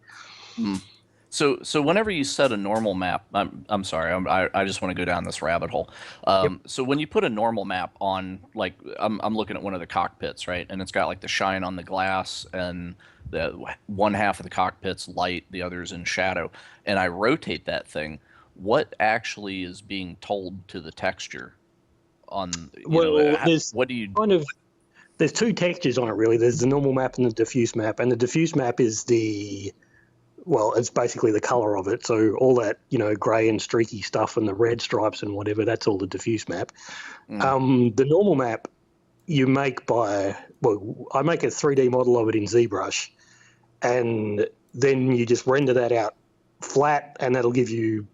So whenever you set a normal map, I'm sorry, I just want to go down this rabbit hole. So when you put a normal map on, like I'm looking at one of the cockpits, right, and it's got like the shine on the glass, and the one half of the cockpit's light, the other's in shadow, and I rotate that thing. What actually is being told to the texture on? What do you There's two textures on it really. There's the normal map and the diffuse map, and the diffuse map is it's basically the color of it. So all that, gray and streaky stuff and the red stripes and whatever, that's all the diffuse map. The normal map you make I make a 3D model of it in ZBrush, and then you just render that out flat, and that'll give you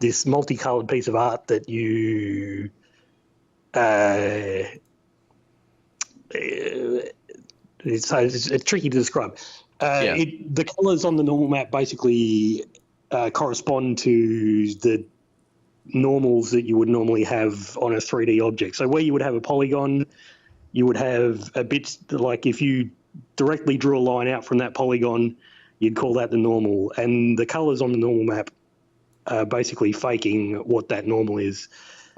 this multicolored piece of art that you it's tricky to describe. The colors on the normal map basically correspond to the normals that you would normally have on a 3D object. So where you would have a polygon, you would have a bit like if you directly drew a line out from that polygon, you'd call that the normal. And the colors on the normal map are basically faking what that normal is.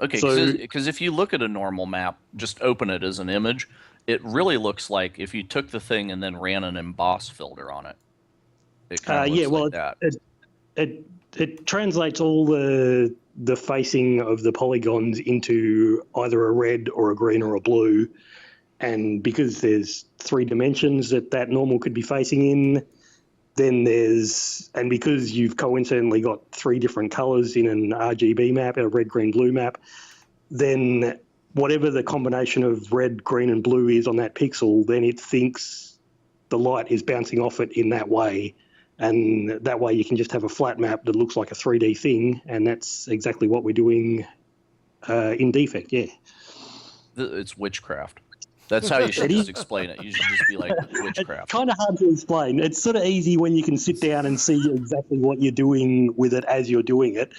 Okay, because if you look at a normal map, just open it as an image, it really looks like if you took the thing and then ran an emboss filter on it. It kind of looks like that. It translates all the facing of the polygons into either a red or a green or a blue, and because there's 3 dimensions that normal could be facing in, and because you've coincidentally got 3 different colors in an RGB map, a red, green, blue map, then whatever the combination of red, green, and blue is on that pixel, then it thinks the light is bouncing off it in that way. And that way you can just have a flat map that looks like a 3D thing, and that's exactly what we're doing in Defect, yeah. It's witchcraft. That's how you should just explain it. You should just be like witchcraft. It's kind of hard to explain. It's sort of easy when you can sit down and see exactly what you're doing with it as you're doing it.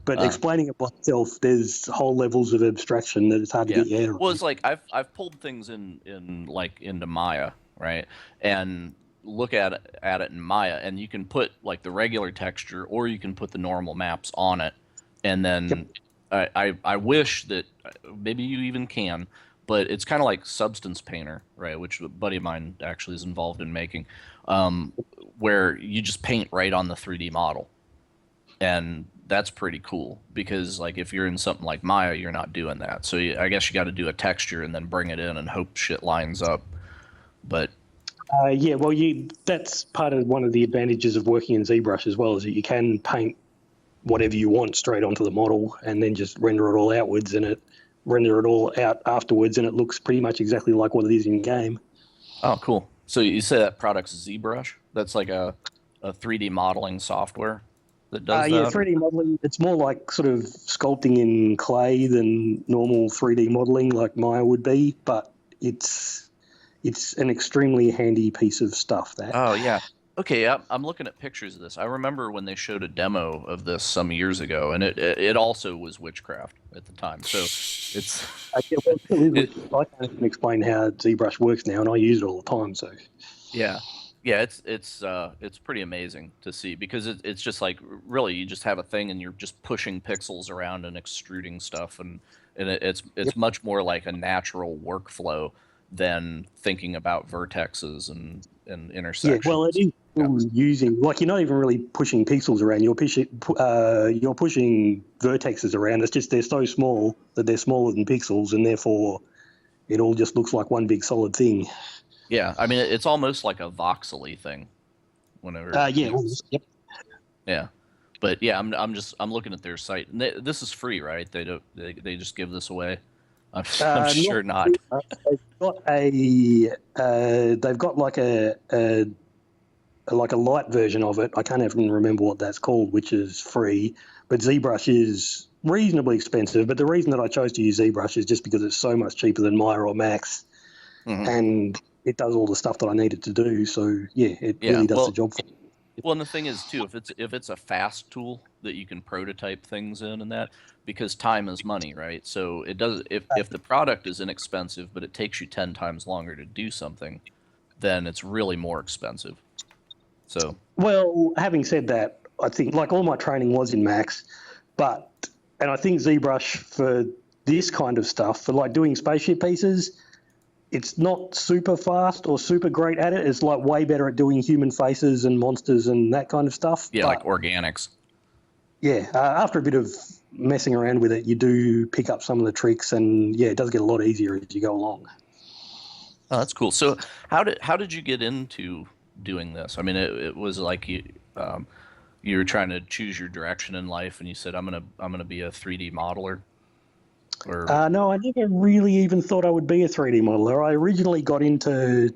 But explaining it by itself, there's whole levels of abstraction that it's hard to get your head around. Well, it's like I've pulled things into Maya, right, and look at it in Maya, and you can put like the regular texture, or you can put the normal maps on it, and then I wish that maybe you even can. But it's kind of like Substance Painter, right, which a buddy of mine actually is involved in making, where you just paint right on the 3D model. And that's pretty cool because, like, if you're in something like Maya, you're not doing that. So I guess you got to do a texture and then bring it in and hope shit lines up. But that's part of one of the advantages of working in ZBrush as well, is that you can paint whatever you want straight onto the model and then just render it all outwards, and render it all out afterwards, and it looks pretty much exactly like what it is in game. Oh, cool. So you say that product's ZBrush? That's like a 3D modeling software that does that? Yeah, 3D modeling. It's more like sort of sculpting in clay than normal 3D modeling like Maya would be, but it's an extremely handy piece of stuff. Oh, yeah. Okay, I'm looking at pictures of this. I remember when they showed a demo of this some years ago, and it also was witchcraft at the time. So it's. I can't even explain how ZBrush works now, and I use it all the time. So. Yeah, it's pretty amazing to see because it's just like really you just have a thing and you're just pushing pixels around and extruding stuff, and it's much more like a natural workflow than thinking about vertexes and intersections. Yeah, well, it is using, like, you're not even really pushing pixels around. You're pushing vertexes around. It's just they're so small that they're smaller than pixels, and therefore it all just looks like one big solid thing. Yeah, I mean it's almost like a voxely thing. Whenever. Yep. Yeah, but yeah, I'm looking at their site, and this is free, right? They just give this away. I'm sure not. They've got like a light version of it. I can't even remember what that's called, which is free. But ZBrush is reasonably expensive. But the reason that I chose to use ZBrush is just because it's so much cheaper than Maya or Max, and it does all the stuff that I need it to do. So yeah, it really does the job for me. Well, and the thing is too, if it's a fast tool, that you can prototype things in and that, because time is money, right? So it does, if the product is inexpensive but it takes you 10 times longer to do something, then it's really more expensive. So Well, having said that, I think like all my training was in Max, and I think ZBrush for this kind of stuff, for like doing spaceship pieces, it's not super fast or super great at it. It's like way better at doing human faces and monsters and that kind of stuff. yeah, like organics. Yeah, after a bit of messing around with it, you do pick up some of the tricks, and yeah, it does get a lot easier as you go along. Oh, that's cool. So how did you get into doing this? I mean, it was like you were trying to choose your direction in life, and you said, I'm gonna be a 3D modeler. Or No, I never really even thought I would be a 3D modeler. I originally got into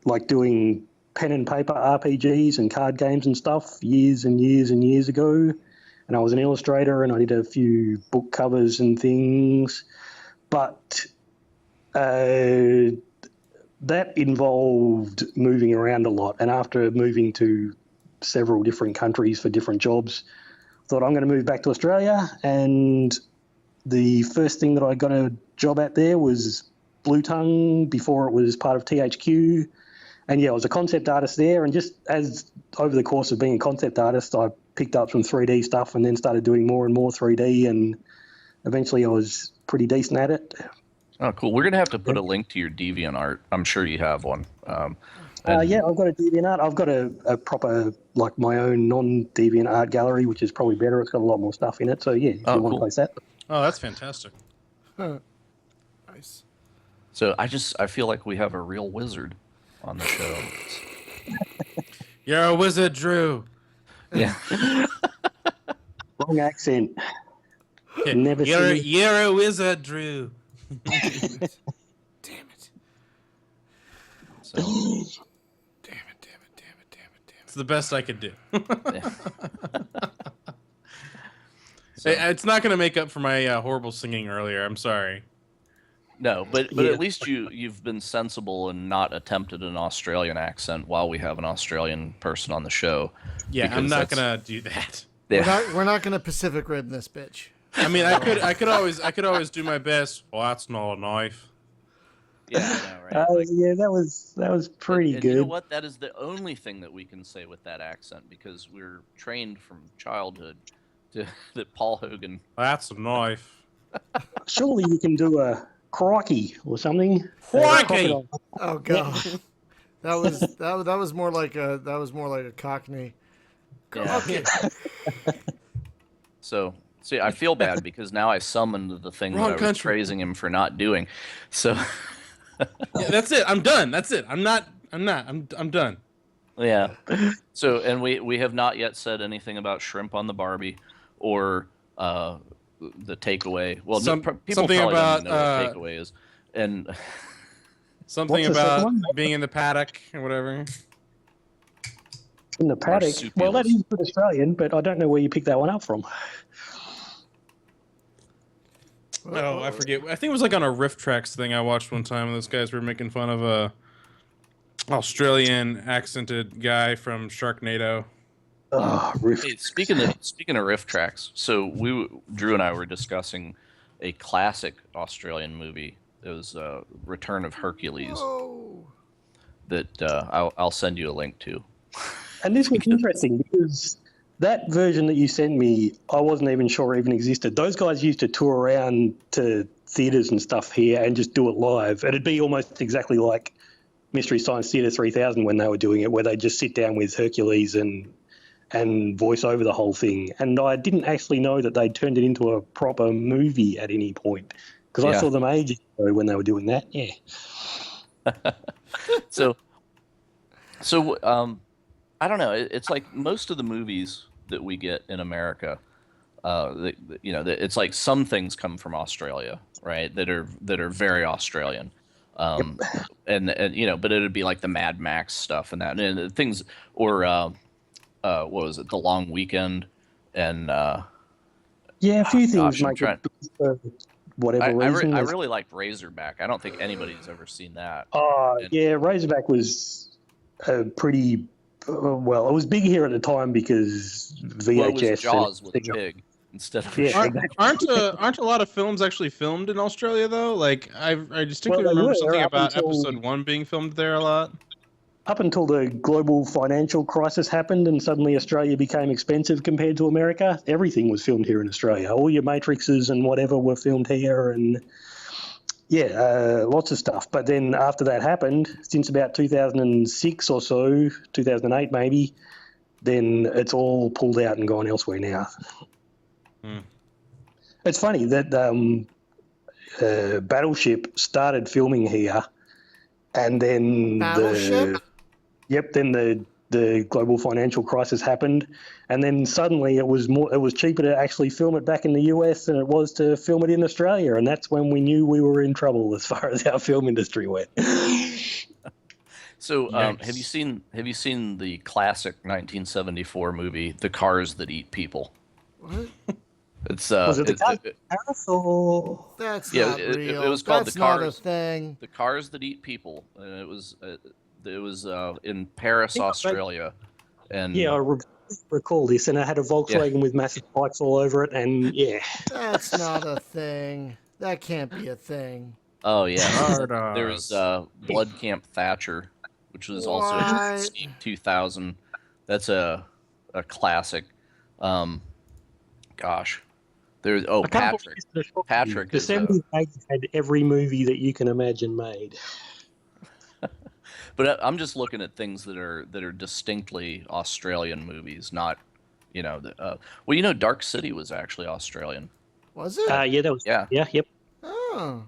like doing pen and paper RPGs and card games and stuff years and years and years ago. And I was an illustrator, and I did a few book covers and things. But that involved moving around a lot. And after moving to several different countries for different jobs, I thought I'm going to move back to Australia. And the first thing that I got a job at there was Blue Tongue before it was part of THQ. And yeah, I was a concept artist there. And just as over the course of being a concept artist, I picked up some 3D stuff and then started doing more and more 3D. And eventually I was pretty decent at it. oh, cool. We're gonna have to put a link to your DeviantArt. I'm sure you have one. Yeah, I've got a DeviantArt. I've got a proper, like my own non-Deviant art gallery, which is probably better. It's got a lot more stuff in it. So yeah, if you want to place that. Oh, that's fantastic. Nice. So I feel like we have a real wizard on the show. You're a wizard, Drew. Yeah. Wrong accent. Never you're a wizard, Drew. Damn it. So, Damn it. It's the best I could do. yeah. So, It's not going to make up for my horrible singing earlier. I'm sorry. no, but at least you've been sensible and not attempted an Australian accent while we have an Australian person on the show. Yeah, I'm not going to do that. Yeah. We're not gonna Pacific Rim this bitch. I mean, I could always do my best. Well, that's not a knife. Yeah, I know, right? Yeah, that was pretty and good. you know what? That is the only thing that we can say with that accent, because we're trained from childhood that Paul Hogan. That's a knife. Surely you can do a crikey or something. Crikey! Oh god. that was more like a Cockney. Yeah. Okay. So, see, I feel bad because now I summoned the thing Wrong that I was country. praising him for not doing. So, Yeah, that's it. I'm done. That's it. I'm done. yeah. So, and we have not yet said anything about shrimp on the Barbie or the takeaway. Well, people something probably about don't know what takeaway is, and something What's the second about one? being in the paddock or whatever. In the paddock. Marsupials. Well, that is good Australian, but I don't know where you picked that one up from. Oh, I forget. I think it was like on a Riff Tracks thing I watched one time, and those guys were making fun of a Australian accented guy from Sharknado. Oh, riff. hey, speaking of riff tracks, so Drew and I were discussing a classic Australian movie. It was Return of Hercules Oh. that I'll send you a link to. And this was interesting because that version that you sent me, I wasn't even sure even existed. Those guys used to tour around to theatres and stuff here and just do it live. It'd be almost exactly like Mystery Science Theatre 3000 when they were doing it, where they'd just sit down with Hercules and voice over the whole thing. And I didn't actually know that they'd turned it into a proper movie at any point, because I Yeah. saw them ages ago when they were doing that. Yeah. So I don't know. It's like most of the movies that we get in America, it's like some things come from Australia, right? That are very Australian, and but it'd be like the Mad Max stuff and that, and things, or what was it, The Long Weekend, and Yeah, a few things I'm make trying- it for whatever I reason. really liked Razorback. I don't think anybody's ever seen that. Oh, and- yeah, Razorback was a pretty Well, it was big here at the time because VHS. Well, it was Jaws with a pig instead of a Yeah, shark. Aren't a lot of films actually filmed in Australia though? Like I distinctly Well, they remember were something up about until- episode 1 being filmed there a lot. Up until the global financial crisis happened and suddenly Australia became expensive compared to America, everything was filmed here in Australia. All your Matrixes and whatever were filmed here, and lots of stuff. But then after that happened, since about 2006 or so, 2008 maybe, then it's all pulled out and gone elsewhere now. It's funny that Battleship started filming here, and then Battleship? then the global financial crisis happened, and then suddenly it was cheaper to actually film it back in the US than it was to film it in Australia, and that's when we knew we were in trouble as far as our film industry went. So, Yikes. have you seen the classic 1974 movie, The Cars That Eat People? What? It's Was it the Paris or? That's Yeah, not it real. was called That's The not Cars. a thing. The Cars That Eat People, and it was in Paris, think I read- Australia, and Yeah, I recall this, and it had a Volkswagen with massive spikes all over it, and yeah. That's not a thing. That can't be a thing. oh yeah, Hard there was odds. Blood Camp Thatcher, which was also What? 2000. That's a classic. Gosh, there's I can't believe Patrick. this is a shock to you. Patrick The is, 70s and 80s had every movie that you can imagine made. But I'm just looking at things that are distinctly Australian movies, not, Dark City was actually Australian. Was it? Yeah, that was. Yeah. Yeah, yep. Oh,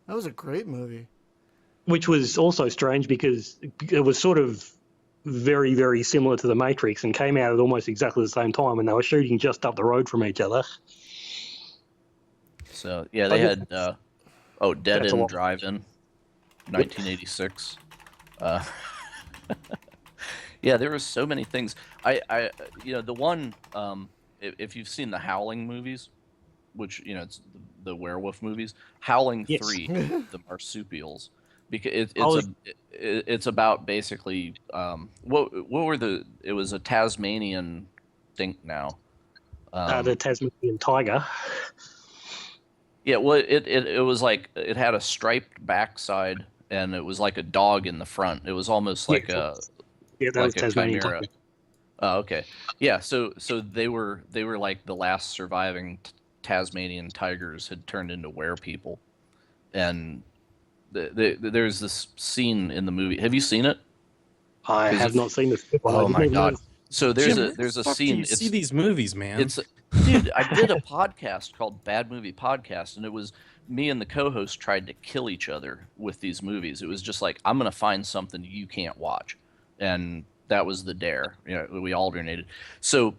that was a great movie. Which was also strange because it was sort of very, very similar to The Matrix and came out at almost exactly the same time, and they were shooting just up the road from each other. So yeah, they had Dead That's a End lot. Drive-In, 1986. Yeah, there were so many things. The one, if you've seen the Howling movies, which it's the werewolf movies, Howling Yes. 3, the marsupials, because Oh. it's about basically it was a Tasmanian stink now. The Tasmanian tiger. Yeah, well, it was like it had a striped backside, and it was like a dog in the front. It was almost like a Yeah, that was like a Tasmanian chimera. tiger. Oh, okay. Yeah, so they were like the last surviving Tasmanian tigers had turned into werepeople, and there's this scene in the movie. Have you seen it? I Is have it- not seen this. Oh my god! So there's Jim, a fuck do scene. you see these movies, man. It's dude, I did a podcast called Bad Movie Podcast, and it was me and the co-host tried to kill each other with these movies. It was just like, I'm gonna find something you can't watch, and that was the dare. We alternated. So,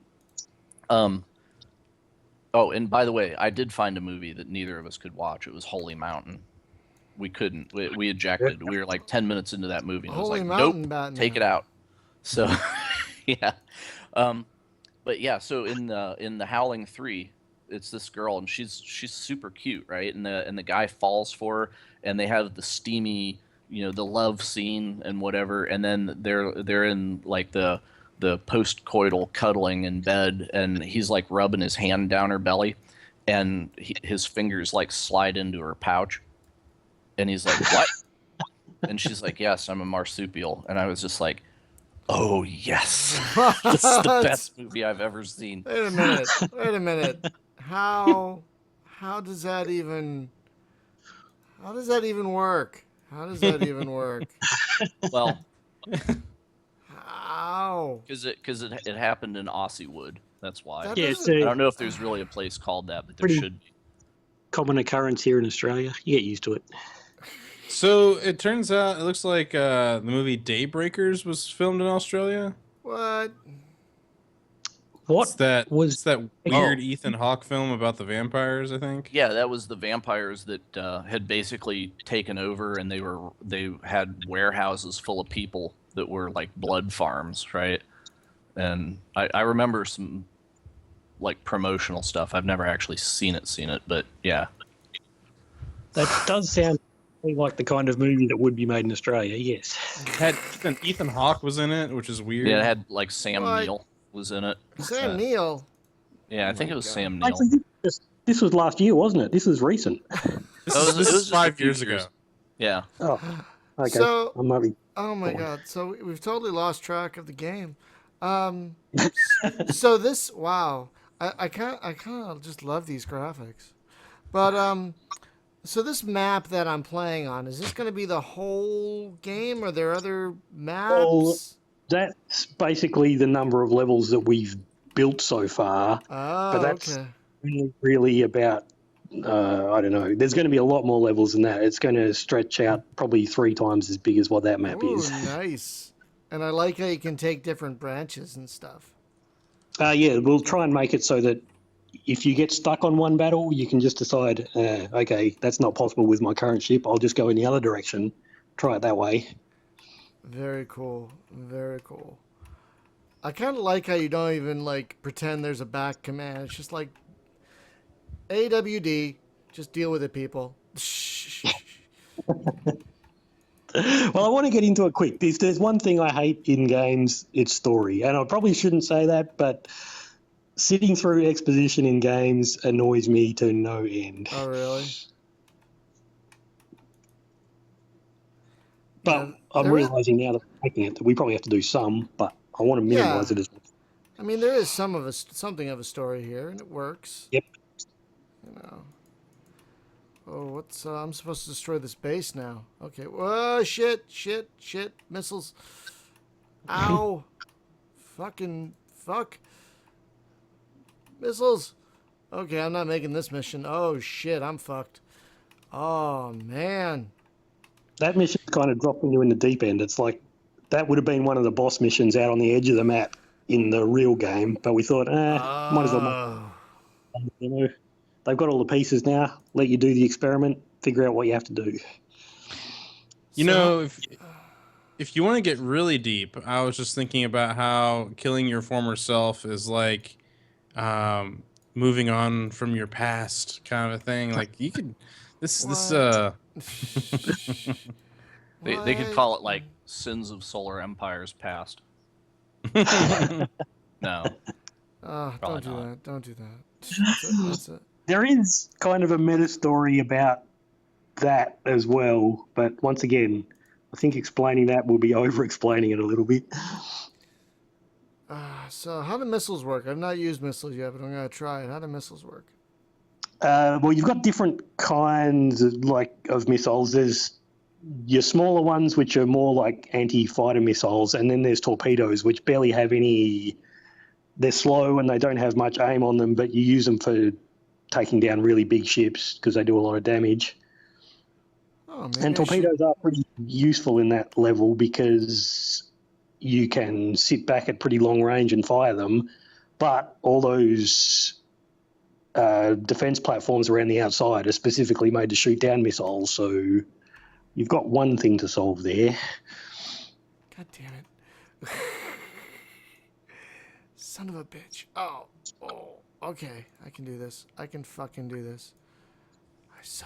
oh, and by the way, I did find a movie that neither of us could watch. It was Holy Mountain. We couldn't. We ejected. We were like 10 minutes into that movie, and it was Holy like, Mountain nope, Batman. take it out. So, yeah. But yeah, so in the Howling 3, it's this girl, and she's super cute, right? And the guy falls for her, and they have the steamy, the love scene and whatever, and then they're in like the post-coital cuddling in bed, and he's like rubbing his hand down her belly, and his fingers like slide into her pouch, and he's like, "What?" And she's like, "Yes, I'm a marsupial," and I was just like, oh yes, this is the best movie I've ever seen. Wait a minute. How does that even work? How does that even work? Well, How? because it happened in Aussie That's why. That Yeah, doesn't- it's I a don't know if there's really a place called that, but there Pretty- should be. common occurrence here in Australia. You get used to it. So it turns out it looks like the movie Daybreakers was filmed in Australia. What? What It's that was- that weird Oh. Ethan Hawke film about the vampires, I think. Yeah, that was the vampires that had basically taken over, and they had warehouses full of people that were like blood farms, right? And I remember some like promotional stuff. I've never actually seen it, but yeah. That does sound exactly like the kind of movie that would be made in Australia. Yes. Had Ethan Hawke was in it, which is weird. Yeah, it had like Sam What? Neill was in it. Sam Neill. Yeah, I Oh think my it was God. Sam Neill. Actually, this was last year, wasn't it? This was recent. This It is was just a 5 few years ago. Yeah. Oh, okay. So- I might be. Oh my Go on. God! So we've totally lost track of the game. So this, wow, I kind of just love these graphics, but so this map that I'm playing on, is this going to be the whole game? Or are there other maps? Well, that's basically the number of levels that we've built so far. Oh, but that's okay. really about, I don't know. There's going to be a lot more levels than that. It's going to stretch out probably 3 times as big as what that map Ooh, is. nice. And I like how you can take different branches and stuff. Yeah, we'll try and make it so that if you get stuck on one battle, you can just decide, okay, that's not possible with my current ship. I'll just go in the other direction. Try it that way. Very cool. Very cool. I kind of like how you don't even like pretend there's a back command. It's just like AWD. Just deal with it, people. Well, I want to get into it quick. If there's one thing I hate in games, it's story. And I probably shouldn't say that, but sitting through exposition in games annoys me to no end. Oh, really? But Yeah, I'm there is- realising now that I'm making it that we probably have to do some, but I want to minimise Yeah. it as much. I mean, there is something of a story here, and it works. Yep. You know. Oh, what's I'm supposed to destroy this base now? Okay. Whoa! Shit! Missiles! Ow! Fucking fuck! Missiles! Okay, I'm not making this mission. Oh shit! I'm fucked. Oh man. That mission kind of dropping you in the deep end. It's like that would have been one of the boss missions out on the edge of the map in the real game, but we thought, might as well make it, you know. They've got all the pieces now. Let you do the experiment, figure out what you have to do. You know, if you want to get really deep, I was just thinking about how killing your former self is like moving on from your past kind of a thing. Like you could They could call it like Sins of Solar Empire's Past. No. Don't Probably do not. that. Don't do that. That's it. There is kind of a meta story about that as well, but once again, I think explaining that will be over-explaining it a little bit. So how do missiles work? I've not used missiles yet, but I'm gonna try it. How do missiles work? Well, you've got different kinds of missiles. There's your smaller ones, which are more like anti-fighter missiles, and then there's torpedoes, which barely have any. They're slow and they don't have much aim on them, but you use them for taking down really big ships because they do a lot of damage. Oh, And torpedoes are pretty useful in that level because you can sit back at pretty long range and fire them, but all those defense platforms around the outside are specifically made to shoot down missiles, so you've got one thing to solve there. God damn it. Son of a bitch. Oh. Okay. I can do this. I can fucking do this.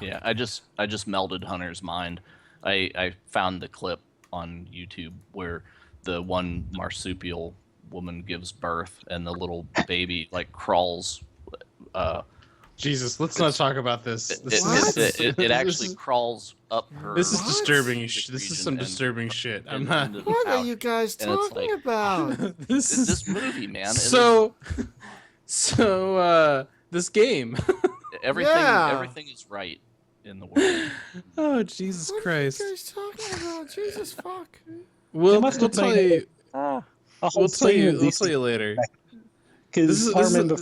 Yeah, I just melded Hunter's mind. I found the clip on YouTube where the one marsupial woman gives birth and the little baby like crawls. Jesus, let's not talk about this. It actually crawls up her. This is What? disturbing. This is region some and- disturbing shit. I'm and not. into the What are pouch. you guys And it's talking like- about? This movie, man. This game. Everything is right in the world. Oh Jesus What Christ! are you guys talking about? Jesus fuck. We'll must we'll have tell been you. A whole We'll tell you. scene of We'll this tell you later. because I remember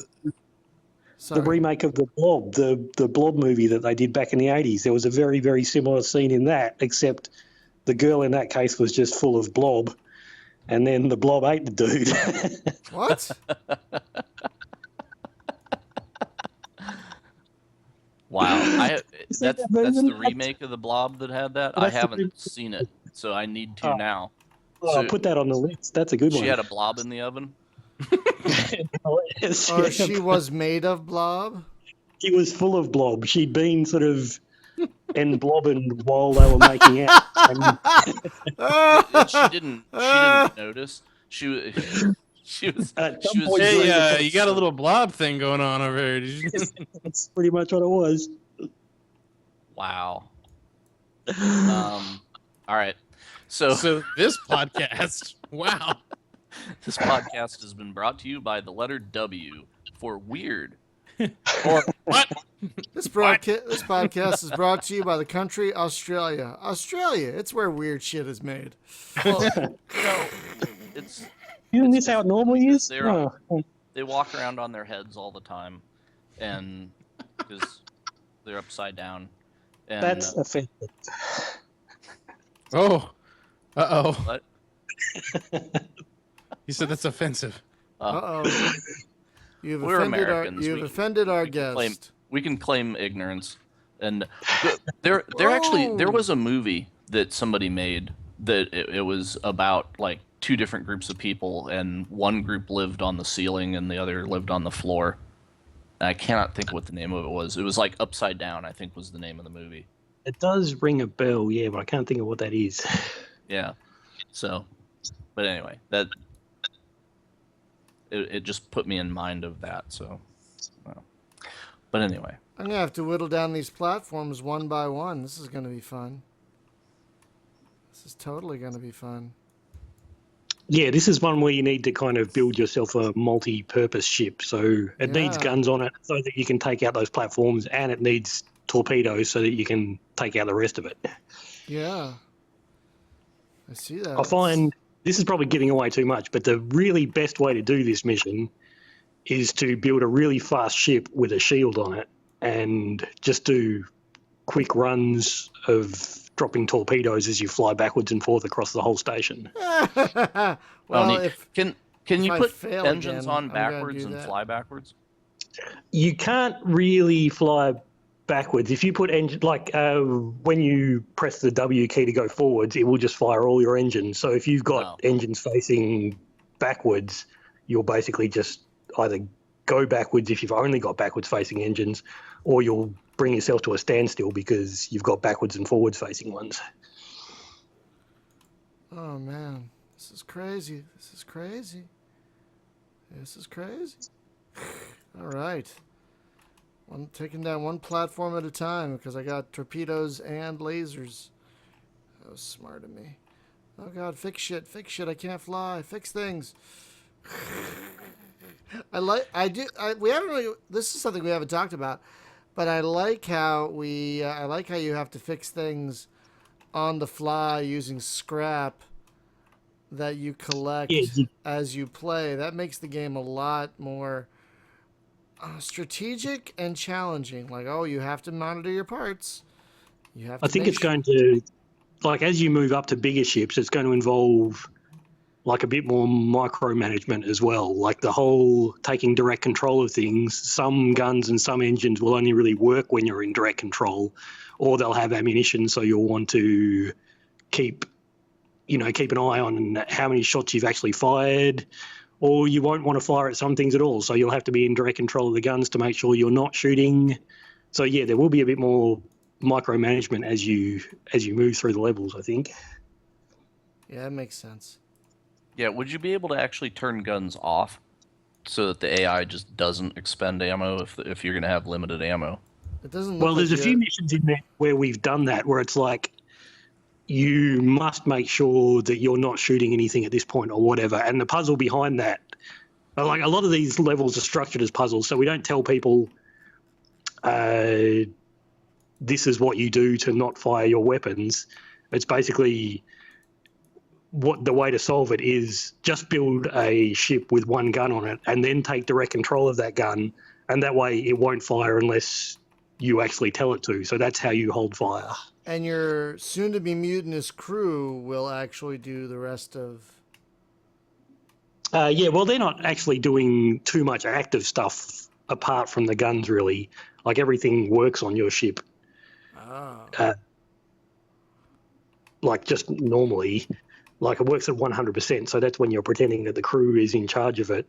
Sorry. the remake of the Blob, the Blob movie that they did back in the 80s. There was a very, very similar scene in that, except the girl in that case was just full of blob, and then the blob ate the dude. What? Wow, Is that's that version? the remake of the Blob that had that. I That's the haven't seen it, so I need to now. I'll So put that on the list. That's a good one. she had a blob in the oven. Yes, Or yeah. she was made of blob? She was full of blob. She'd been sort of and blobbing while they were making out. And And she didn't notice. She was she was at she some was point just during like, the you got a little blob thing going on over here. Did you? that's pretty much what it was. wow. All right. So So this podcast, wow. this podcast has been brought to you by the letter W for weird. Or what? This podcast is brought to you by the country Australia. Australia, it's where weird shit is made. Well, it's Isn't this how it normally is? They're- Oh. they walk around on their heads all the time, and because they're upside down. And That's offensive. Oh, oh. what? You said that's offensive. Uh-oh. You've We're offended Americans. We offended our claim- guest. We can claim ignorance, and there actually there was a movie that somebody made that it was about like two different groups of people, and one group lived on the ceiling and the other lived on the floor. I cannot think what the name of it was. It was like Upside Down, I think, was the name of the movie. It does ring a bell, yeah, but I can't think of what that is. Yeah. So, but anyway, that it just put me in mind of that. So, well. But anyway, I'm going to have to whittle down these platforms one by one. This is going to be fun. This is totally going to be fun. Yeah, this is one where you need to kind of build yourself a multi-purpose ship. So it needs Yeah. guns on it so that you can take out those platforms, and it needs torpedoes so that you can take out the rest of it. Yeah. I see that. I find this is probably giving away too much, but the really best way to do this mission is to build a really fast ship with a shield on it and just do quick runs of dropping torpedoes as you fly backwards and forth across the whole station. well, neat. if can if you I put fail engines again, on I'm gonna backwards do and that. fly backwards? You can't really fly backwards. If you put engine, like when you press the W key to go forwards, it will just fire all your engines. So if you've got Wow. engines facing backwards, you'll basically just either go backwards if you've only got backwards facing engines, or you'll bring yourself to a standstill because you've got backwards and forwards facing ones. Oh man, this is crazy. This is crazy. This is crazy. All right. I'm taking down one platform at a time because I got torpedoes and lasers. That was smart of me. Oh god, fix shit, I can't fly, fix things. We haven't really, this is something we haven't talked about, but I like how you have to fix things on the fly using scrap that you collect as you play. That makes the game a lot more strategic and challenging. Like, oh, you have to monitor your parts. You have. I think it's going to, like, as you move up to bigger ships, it's going to involve like a bit more micromanagement as well. Like the whole taking direct control of things. Some guns and some engines will only really work when you're in direct control, or they'll have ammunition, so you'll want to keep an eye on how many shots you've actually fired, or you won't want to fire at some things at all. So you'll have to be in direct control of the guns to make sure you're not shooting. So yeah, there will be a bit more micromanagement as you move through the levels, I think. Yeah, that makes sense. Yeah, would you be able to actually turn guns off so that the AI just doesn't expend ammo if you're going to have limited ammo? It doesn't look Well, like there's a few missions in there where we've done that, where it's like you must make sure that you're not shooting anything at this point or whatever. And the puzzle behind that, like a lot of these levels are structured as puzzles, so we don't tell people this is what you do to not fire your weapons. It's basically what the way to solve it is just build a ship with one gun on it and then take direct control of that gun, and that way it won't fire unless you actually tell it to. So that's how you hold fire. And your soon-to-be mutinous crew will actually do the rest of... Yeah, well, they're not actually doing too much active stuff apart from the guns, really. Like, everything works on your ship. Oh. Like, just normally. Like, it works at 100%, so that's when you're pretending that the crew is in charge of it.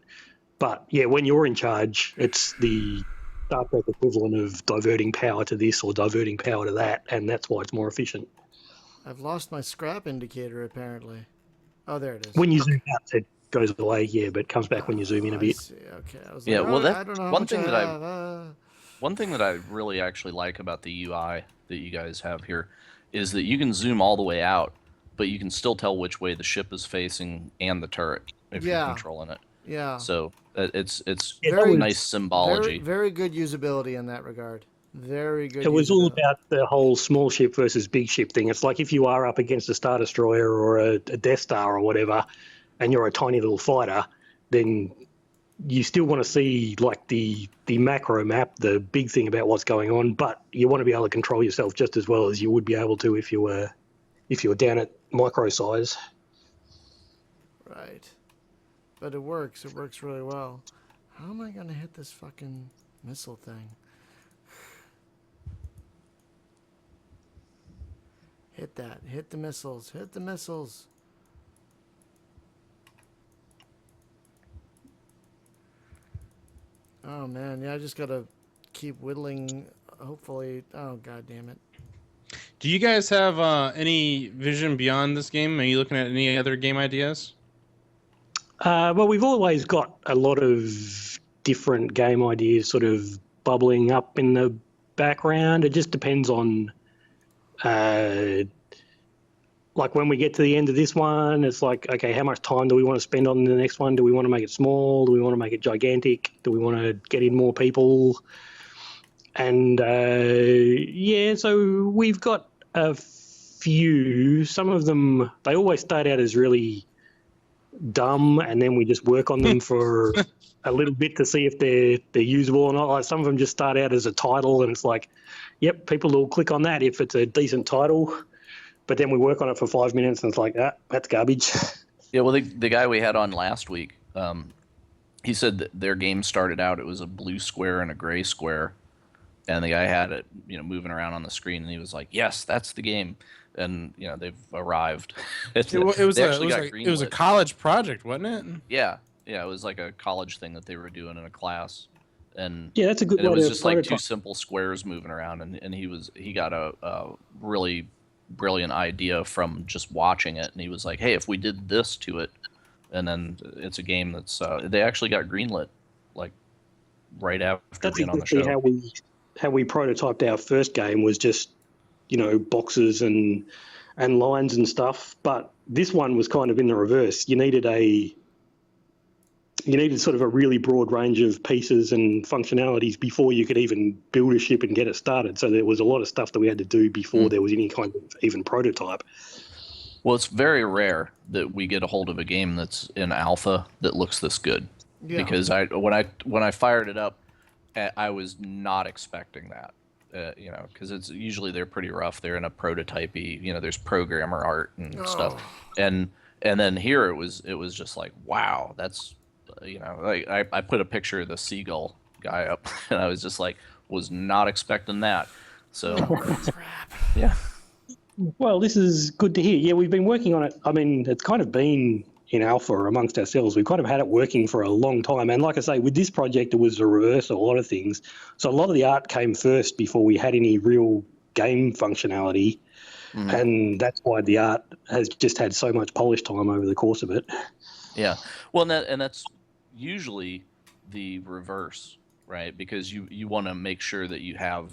But, yeah, when you're in charge, it's the Star Trek equivalent of diverting power to this or diverting power to that, and that's why it's more efficient. I've lost my scrap indicator apparently. Oh, there it is. When you zoom out, it goes away, yeah, but it comes back when you zoom in a I bit. see. Okay. I was Yeah, like, well, I don't know how one much thing I that have. one thing that I really actually like about the UI that you guys have here is that you can zoom all the way out, but you can still tell which way the ship is facing and the turret if you're Yeah. controlling it. Yeah. So it's Yeah, Very nice symbology. Very good usability in that regard. Very good. It was all usability. about the whole small ship versus big ship thing. It's like if you are up against a Star Destroyer or a Death Star or whatever, and you're a tiny little fighter, then you still want to see like the macro map, the big thing about what's going on, but you want to be able to control yourself just as well as you would be able to if you were down at micro size. Right. But it works. It works really well. How am I gonna hit this fucking missile thing? Hit that. Hit the missiles. Hit the missiles. Oh man, yeah, I just gotta keep whittling. Hopefully, oh god damn it. Do you guys have any vision beyond this game? Are you looking at any other game ideas? Well, we've always got a lot of different game ideas sort of bubbling up in the background. It just depends on, like when we get to the end of this one, it's like, okay, how much time do we want to spend on the next one? Do we want to make it small? Do we want to make it gigantic? Do we want to get in more people? And yeah, so we've got a few. Some of them, they always start out as really dumb, and then we just work on them for a little bit to see if they're usable or not. Like some of them just start out as a title, and it's like, yep, people will click on that if it's a decent title. But then we work on it for 5 minutes, and it's like, that's garbage. Yeah, well, the guy we had on last week, he said that their game started out, it was a blue square and a gray square, and the guy had it, moving around on the screen, and he was like, "Yes, that's the game." And they've arrived. It was a greenlit. college project, wasn't it? Yeah, it was like a college thing that they were doing in a class, and Yeah, that's a good and it way was to just like two prototype. simple squares moving around, and he got a really brilliant idea from just watching it, and he was like, "Hey, if we did this to it," and then it's a game that's they actually got greenlit like right after That's being on the exactly show. how we prototyped our first game, was just boxes and lines and stuff. But this one was kind of in the reverse. You needed sort of a really broad range of pieces and functionalities before you could even build a ship and get it started. So there was a lot of stuff that we had to do before there was any kind of even prototype. Well, it's very rare that we get a hold of a game that's in alpha that looks this good. Yeah. Because when I fired it up, I was not expecting that. Because it's usually they're pretty rough. They're in a prototypey. There's programmer art and stuff, and then here it was just like, wow, that's like I put a picture of the seagull guy up, and I was just like, was not expecting that. So Crap. yeah. Well, this is good to hear. Yeah, we've been working on it. I mean, it's kind of been in alpha amongst ourselves. We've kind of had it working for a long time. And like I say, with this project, it was the reverse of a lot of things. So a lot of the art came first before we had any real game functionality. Mm-hmm. And that's why the art has just had so much polish time over the course of it. Yeah. Well, and that's usually the reverse, right? Because you want to make sure that you have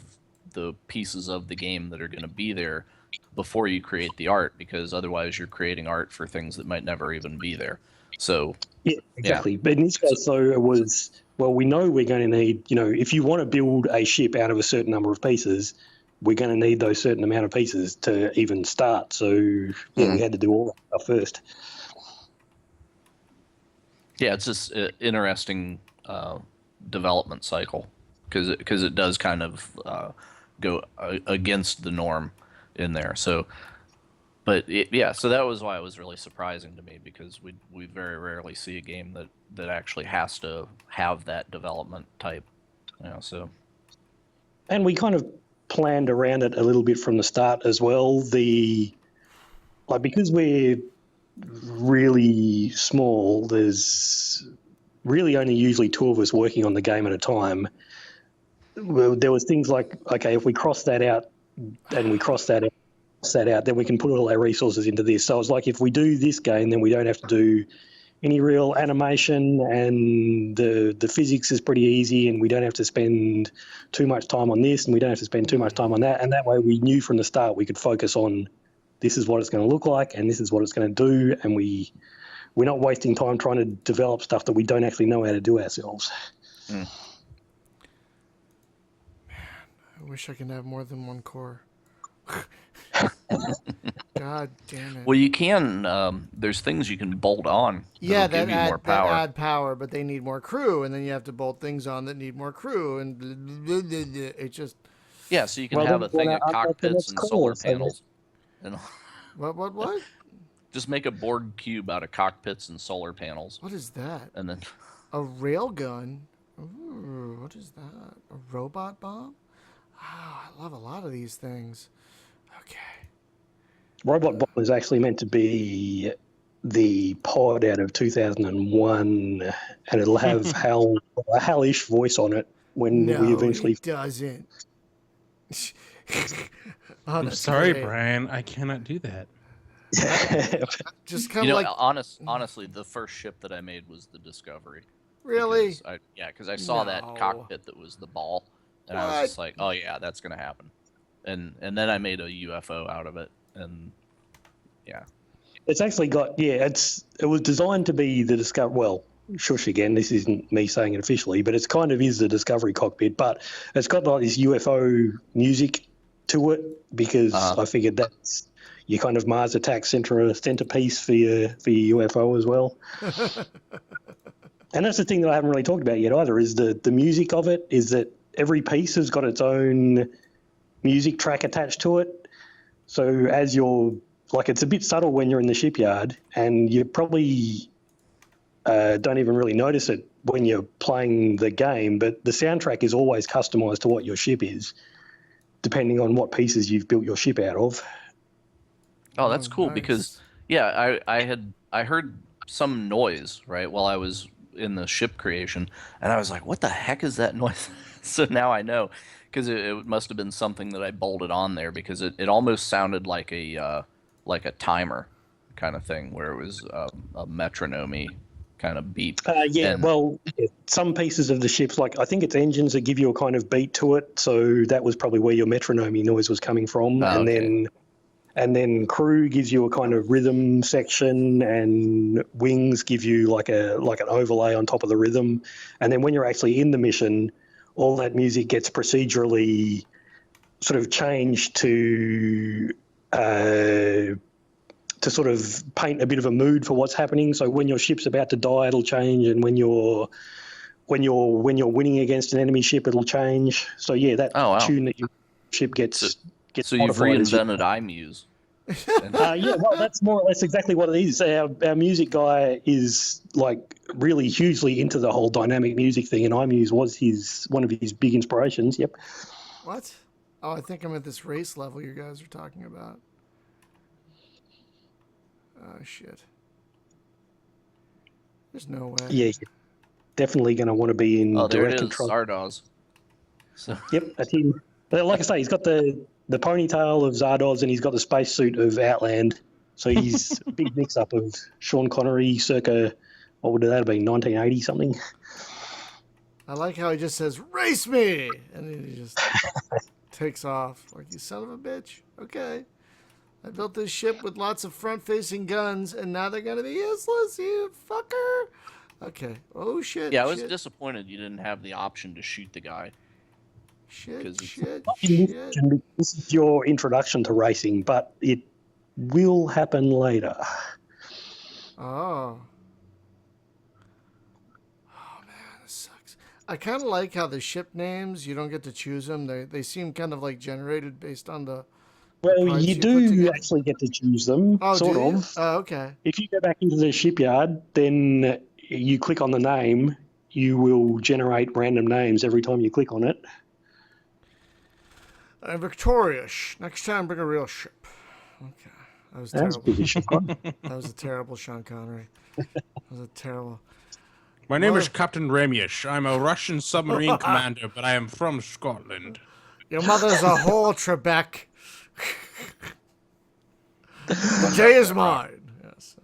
the pieces of the game that are going to be there before you create the art, because otherwise you're creating art for things that might never even be there. So yeah, exactly. Yeah. But in this case, though, it was, well, we know we're going to need, if you want to build a ship out of a certain number of pieces, we're going to need those certain amount of pieces to even start. So yeah, we had to do all that stuff first. Yeah, it's just an interesting development cycle, because it does kind of go against the norm in there. So, but so that was why it was really surprising to me, because we very rarely see a game that actually has to have that development type. So. And we kind of planned around it a little bit from the start as well. Because we're really small, there's really only usually two of us working on the game at a time. well, there was things like, okay, if we cross that out and we cross that out, then we can put all our resources into this. So it's like if we do this game, then we don't have to do any real animation, and the physics is pretty easy, and we don't have to spend too much time on this, and we don't have to spend too much time on that. And that way we knew from the start we could focus on this is what it's going to look like and this is what it's going to do, and we're not wasting time trying to develop stuff that we don't actually know how to do ourselves. Man, I wish I could have more than one core. God damn it. Well, you can. There's things you can bolt on. Yeah, That'll give you more power. that add power, but they need more crew, and then you have to bolt things on that need more crew, and it just... Yeah, so you can have a thing of cockpits and solar panels. And What? just make a Borg cube out of cockpits and solar panels. What is that? And then A railgun? Ooh, what is that? A robot bomb? Oh, I love a lot of these things. Okay. Robot Bomb is actually meant to be the pod out of 2001, and it'll have a Hal-ish voice on it when we eventually... it doesn't. I'm sorry, Brian. I cannot do that. Just kind of like... honestly, the first ship that I made was the Discovery. Really? Because I saw that cockpit that was the ball, and I was just like, oh yeah, that's gonna happen. And then I made a UFO out of it, and yeah. It's actually got, it was designed to be the Discovery, well, shush again, this isn't me saying it officially, but it's kind of is the Discovery cockpit, but it's got like this UFO music to it, because I figured that's your kind of Mars attack centerpiece for your UFO as well. And that's the thing that I haven't really talked about yet either, is the music of it, is that every piece has got its own music track attached to it. So as you're, like, it's a bit subtle when you're in the shipyard, and you probably don't even really notice it when you're playing the game, but the soundtrack is always customized to what your ship is, depending on what pieces you've built your ship out of. Oh, that's cool, nice. because I heard some noise right while I was in the ship creation, and I was like, what the heck is that noise? So now I know, because it must have been something that I bolted on there, because it almost sounded like a timer kind of thing, where it was a metronome kind of beat. Some pieces of the ships, like I think it's engines that give you a kind of beat to it, so that was probably where your metronome noise was coming from. And then crew gives you a kind of rhythm section, and wings give you like an overlay on top of the rhythm. And then when you're actually in the mission, all that music gets procedurally sort of changed to sort of paint a bit of a mood for what's happening. So when your ship's about to die, it'll change, and when you're winning against an enemy ship, it'll change. So yeah, that tune that your ship gets. So you've reinvented iMuse. That's more or less exactly what it is. Our music guy is like really hugely into the whole dynamic music thing, and iMuse was one of his big inspirations. Yep. What? Oh, I think I'm at this race level you guys are talking about. Oh, shit. There's no way. Yeah, you're definitely going to want to be in direct control. Zardoz. So. Yep, that's him. Like I say, he's got the ponytail of Zardoz, and he's got the spacesuit of Outland. So he's a big mix-up of Sean Connery circa, what would that have been, 1980 something? I like how he just says, race me! And then he just takes off. Like, you son of a bitch. Okay. I built this ship with lots of front-facing guns, and now they're going to be useless, you fucker! Okay. Oh, shit. Yeah, I was disappointed you didn't have the option to shoot the guy. Shit. This is your introduction to racing, but it will happen later. Oh. Oh, man, this sucks. I kind of like how the ship names, you don't get to choose them. They seem kind of like generated based on the... Well, you do actually get to choose them, sort of. Oh, okay. If you go back into the shipyard, then you click on the name, you will generate random names every time you click on it. I'm victorious. Next time, bring a real ship. Okay. That was terrible. That was a terrible Sean Connery. That was a terrible... My name is Captain Ramius. I'm a Russian submarine commander, but I am from Scotland. Your mother's a whole Trebek. The J is mine. Yes.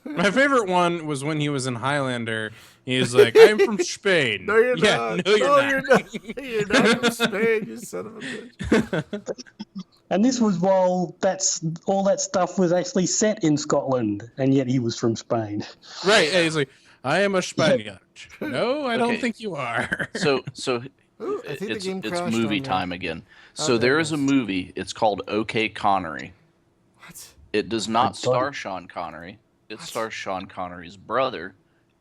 My favorite one was when he was in Highlander. He was like, I'm from Spain. No, you're yeah, not. No, you're not. You're not from Spain, you son of a bitch. And this was while all that stuff was actually set in Scotland, and yet he was from Spain. Right. Yeah, he's like, I am a Spaniard. No, I don't think you are. So Ooh, I think it's the game crashed movie on me. time again. So there there it is a is. movie. It's called OK Connery. What? It does not star Sean Connery. It stars Sean Connery's brother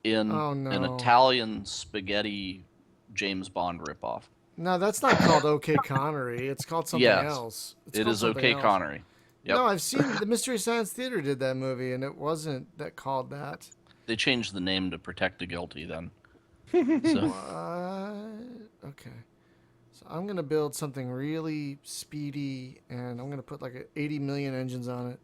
in an Italian spaghetti James Bond ripoff. No, that's not called OK Connery. It's called something else. It's It called is something OK else. Connery. Yep. No, I've seen the Mystery Science Theater did that movie, and it wasn't that called that. They changed the name to protect the guilty then. So, What? Okay. So I'm going to build something really speedy, and I'm going to put like 80 million engines on it.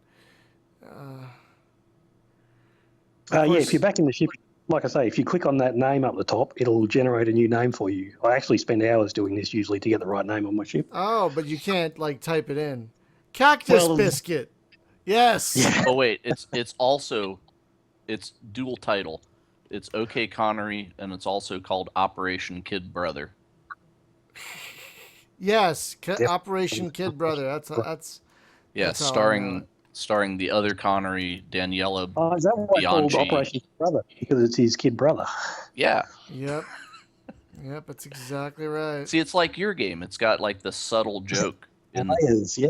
If you're back in the ship, like I say, if you click on that name up the top, it'll generate a new name for you. I actually spend hours doing this usually to get the right name on my ship. Oh, but you can't like type it in. Cactus biscuit. Yes. Yeah. oh wait, it's dual title. It's OK Connery, and it's also called Operation Kid Brother. Yes. Operation Kid Brother. That's Yeah, That's how I know starring the other Connery, Daniela. Oh, is that why it's called Bianchi. Operation Kid Brother? Because it's his kid brother. Yeah. Yep. Yep, that's exactly right. See, it's like your game. It's got like the subtle joke in the Layers, yeah.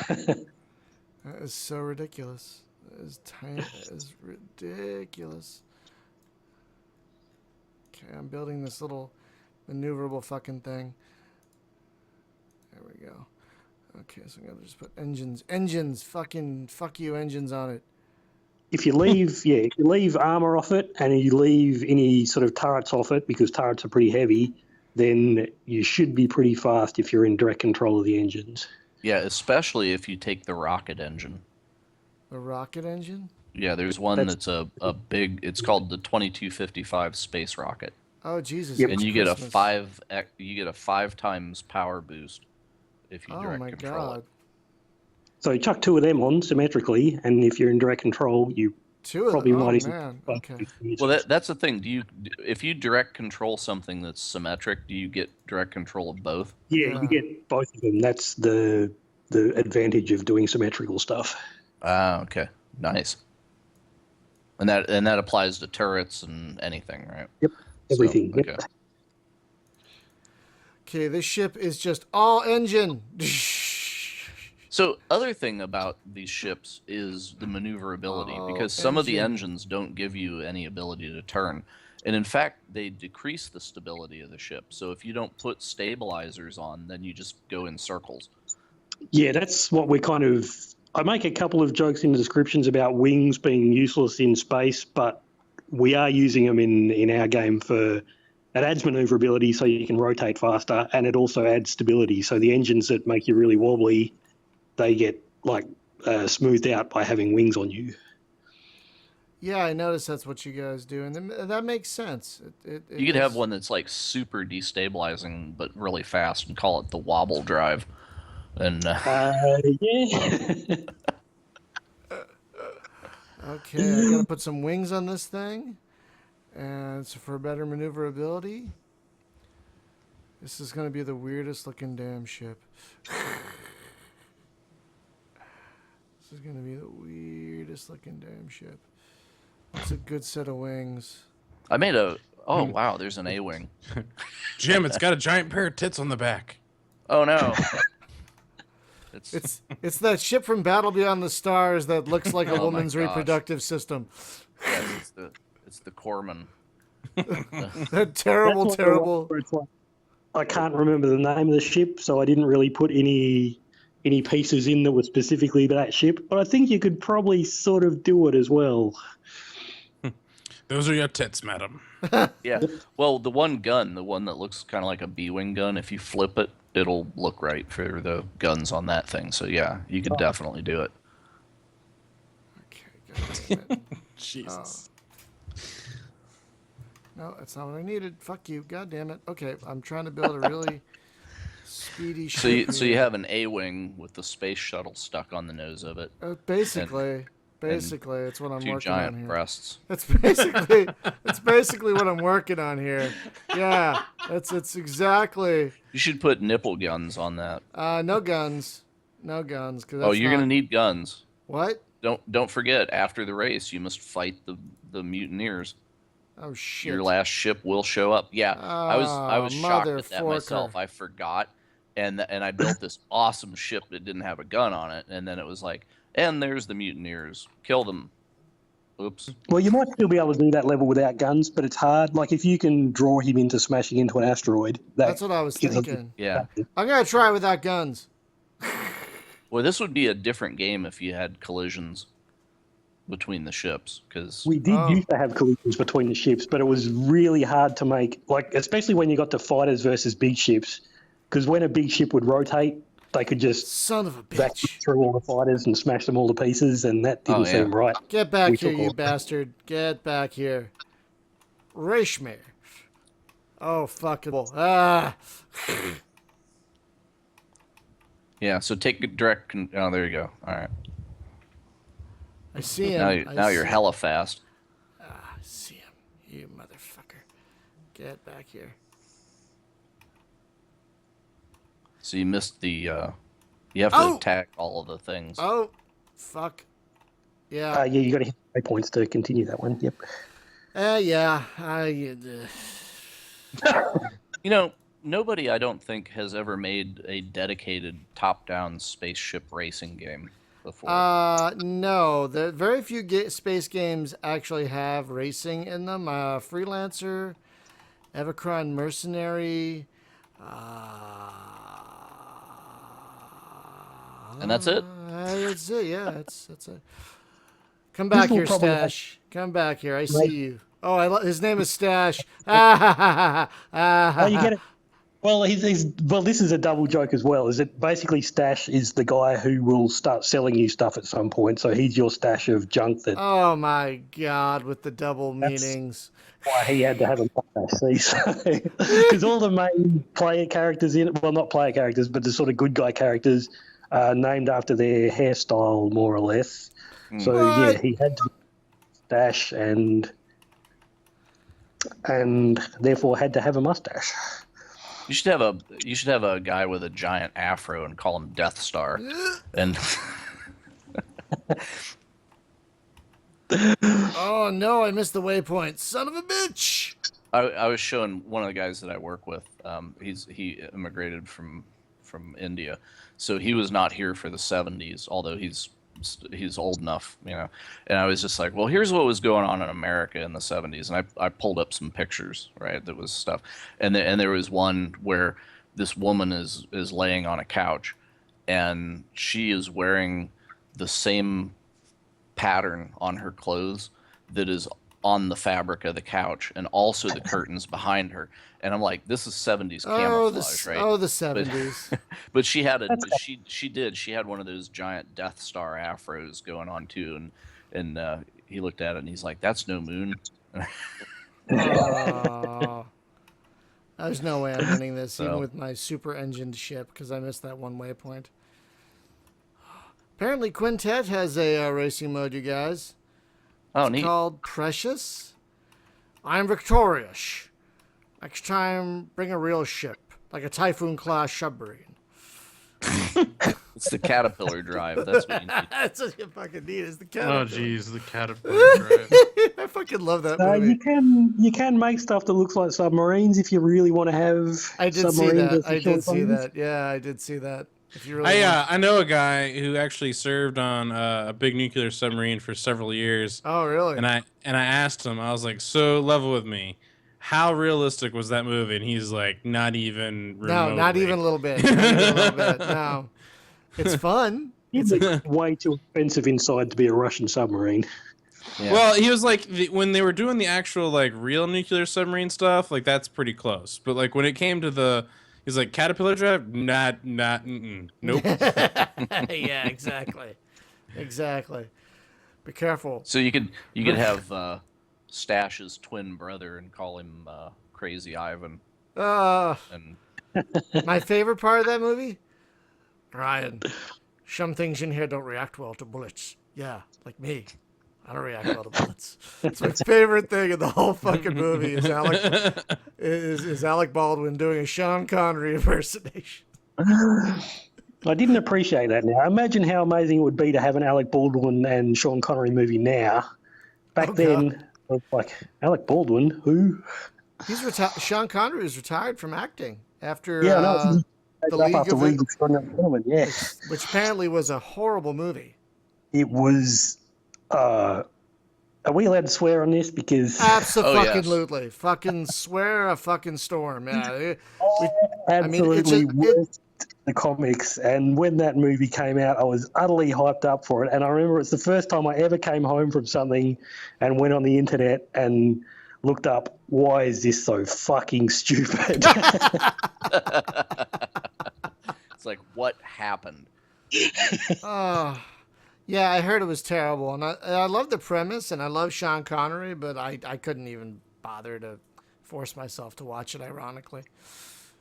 That is so ridiculous. That is tiny. That is ridiculous. Okay, I'm building this little maneuverable fucking thing. There we go. Okay, so I'm gonna just put engines, fuck you, engines on it. If you leave armor off it and you leave any sort of turrets off it, because turrets are pretty heavy, then you should be pretty fast if you're in direct control of the engines. Yeah, especially if you take the rocket engine. The rocket engine? Yeah, there's one that's a big. It's called the 2255 space rocket, Oh Jesus! Yep. it's and you get Christmas. a 5 times power boost if you Oh direct my control God! it. So you chuck 2 of them on symmetrically, and if you're in direct control, you Two of probably them. might Oh even. man. Okay. Well, that's the thing. If you direct control something that's symmetric, do you get direct control of both? Yeah, you get both of them. That's the advantage of doing symmetrical stuff. Ah, okay, nice. And that applies to turrets and anything, right? Yep, everything. So, okay. Yep. Okay, this ship is just all engine. So, other thing about these ships is the maneuverability, Oh, because some of the engine. engines don't give you any ability to turn. And in fact, they decrease the stability of the ship. So if you don't put stabilizers on, then you just go in circles. Yeah, that's what we're kind of. I make a couple of jokes in the descriptions about wings being useless in space, but we are using them in our game for. It adds maneuverability so you can rotate faster, and it also adds stability. So the engines that make you really wobbly, they get like smoothed out by having wings on you. Yeah, I noticed that's what you guys do, and that makes sense. You could have one that's like super destabilizing but really fast and call it the wobble drive. And Yeah. Okay, I gotta put some wings on this thing, and so for better maneuverability. This is gonna be the weirdest looking damn ship. This is gonna be the weirdest looking damn ship. It's a good set of wings. I made a. Oh wow, there's an A-wing. Jim, it's got a giant pair of tits on the back. Oh no. It's that ship from Battle Beyond the Stars that looks like a Oh my woman's gosh. reproductive system. Yes, it's the Corman. That terrible, That's what terrible. where it's like, I can't remember the name of the ship, so I didn't really put any pieces in that were specifically that ship. But I think you could probably sort of do it as well. Those are your tits, madam. Yeah. Well, the one that looks kind of like a B-wing gun, if you flip it, it'll look right for the guns on that thing. So yeah, you could definitely do it. Okay, God damn it. Jesus. No, that's not what I needed. Fuck you. God damn it. Okay, I'm trying to build a really speedy ship. So you have an A-wing with the space shuttle stuck on the nose of it, Basically, it's what I'm two working on giant here. breasts. That's basically what I'm working on here. Yeah, it's exactly. You should put nipple guns on that. No guns, because Oh, you're gonna need guns. What? Don't forget, after the race, you must fight the mutineers. Oh shit! Your last ship will show up. Yeah, I was shocked at that myself. I forgot, and I built this awesome ship that didn't have a gun on it, and then it was like, and there's the mutineers. Kill them. Oops. Well, you might still be able to do that level without guns, but it's hard. Like if you can draw him into smashing into an asteroid, that's what I was thinking. Yeah, I'm gonna try it without guns. Well, this would be a different game if you had collisions between the ships, because we did used to have collisions between the ships, but it was really hard to make, like especially when you got to fighters versus big ships, because when a big ship would rotate, they could just son of a vacuum bitch through all the fighters and smash them all to pieces, and that didn't seem right. Get back here, you bastard! Get back here, Rashmir. Oh fuck it! Yeah. So take a direct. Oh, there you go. All right. I see him. Now you're hella fast. I see him. You motherfucker. Get back here. So you missed the. You have to attack all of the things. Oh, fuck. Yeah. Yeah, you got to hit 8 points to continue that one. Yep. Yeah. You know, nobody, I don't think, has ever made a dedicated top-down spaceship racing game before. No. Very few space games actually have racing in them. Freelancer, Evercron Mercenary. And that's it? That's it, yeah. That's it. Come back here, Stash. Come back here. I see you. Oh, his name is Stash. Oh, you get it. Well, well, this is a double joke as well. Is it basically Stash is the guy who will start selling you stuff at some point? So he's your stash of junk that. Oh my God! With the double meanings. Why he had to have a mustache, because all the main player characters in it, well, not player characters, but the sort of good guy characters, are named after their hairstyle, more or less. So What? yeah, he had to stash and therefore had to have a mustache. You should have a guy with a giant afro and call him Death Star. And Oh no! I missed the waypoint. Son of a bitch! I was showing one of the guys that I work with. He immigrated from India, so he was not here for the 70s. Although he's old enough, you know. And I was just like, well, here's what was going on in America in the 70s, and I pulled up some pictures, right? That was stuff, and there was one where this woman is laying on a couch, and she is wearing the same pattern on her clothes that is on the fabric of the couch, and also the curtains behind her. And I'm like, this is 70s camouflage, right? Oh, the 70s. But she had she had one of those giant Death Star afros going on too, and he looked at it and he's like, that's no moon. Oh, there's no way I'm winning this, even with my super engined ship, because I missed that one waypoint. Apparently, Quintet has a racing mode, you guys. Oh, It's neat. called Precious. I'm victorious. Next time, bring a real ship, like a Typhoon-class submarine. It's the Caterpillar drive. That's what you need. That's what you fucking need, is the Oh, Caterpillar. jeez, the caterpillar drive. I fucking love that movie. You can make stuff that looks like submarines if you really want to have. I did see that. I did see that. Yeah, I did see that. If you really want. I know a guy who actually served on a big nuclear submarine for several years. Oh, really? And I asked him, I was like, so level with me. How realistic was that movie? And he's like, not even remotely. No, not even a little bit. Not even a little bit. No. It's fun. It's way too expensive inside to be a Russian submarine. Yeah. Well, he was like, when they were doing the actual like real nuclear submarine stuff, like that's pretty close. But like when it came to he's like, Caterpillar drive, nope. Yeah, exactly. Exactly. Be careful. So you could have stash his twin brother and call him Crazy Ivan. And And my favorite part of that movie, Ryan, some things in here don't react well to bullets. Yeah, like me. I don't react well to bullets. It's my favorite thing in the whole fucking movie is Alec Baldwin doing a Sean Connery impersonation. I didn't appreciate that now. Imagine how amazing it would be to have an Alec Baldwin and Sean Connery movie now. Back then, I was like, Alec Baldwin? Who? He's Sean Connery was retired from acting after The League of Extraordinary Gentlemen, yes. which apparently was a horrible movie. It was... are we allowed to swear on this? Because Absolutely. Yes. Fucking swear a fucking storm. Yeah. Absolutely worst the comics. And when that movie came out, I was utterly hyped up for it. And I remember it's the first time I ever came home from something and went on the internet and looked up, why is this so fucking stupid? it's like, what happened? Oh, yeah, I heard it was terrible. And I love the premise and I love Sean Connery, but I couldn't even bother to force myself to watch it, ironically.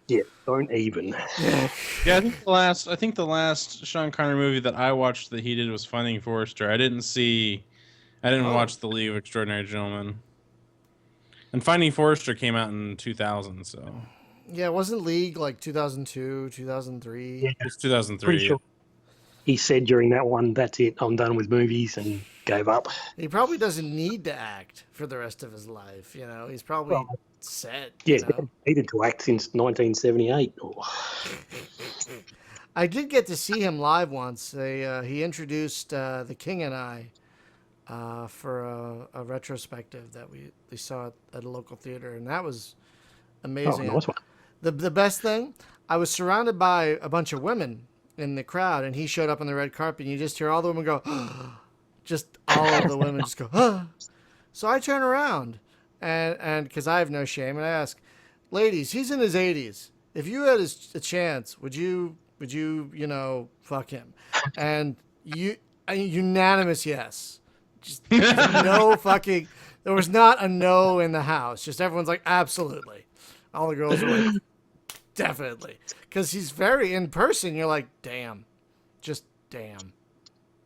Yeah, don't even. Yeah, I think the last Sean Connery movie that I watched that he did was Finding Forrester. I didn't watch The League of Extraordinary Gentlemen. And Finding Forrester came out in 2000, so. Yeah, wasn't League like 2002, 2003? Yeah, it's 2003. Pretty sure. He said during that one, that's it, I'm done with movies, and gave up. He probably doesn't need to act for the rest of his life, you know. He's probably set. Yeah, you know? he needed to act since 1978. I did get to see him live once. He introduced The King and I for a retrospective that we saw at a local theater, and that was amazing. Oh, nice one. The best thing, I was surrounded by a bunch of women in the crowd, and he showed up on the red carpet, and you just hear all the women go, just all of the women just go, huh. So I turn around, and because I have no shame, and I ask, ladies, he's in his 80s. If you had a chance, would you fuck him? And a unanimous yes. Just no fucking. There was not a no in the house. Just everyone's like, absolutely. All the girls are like, definitely. Because he's very in person. You're like, damn. Just damn.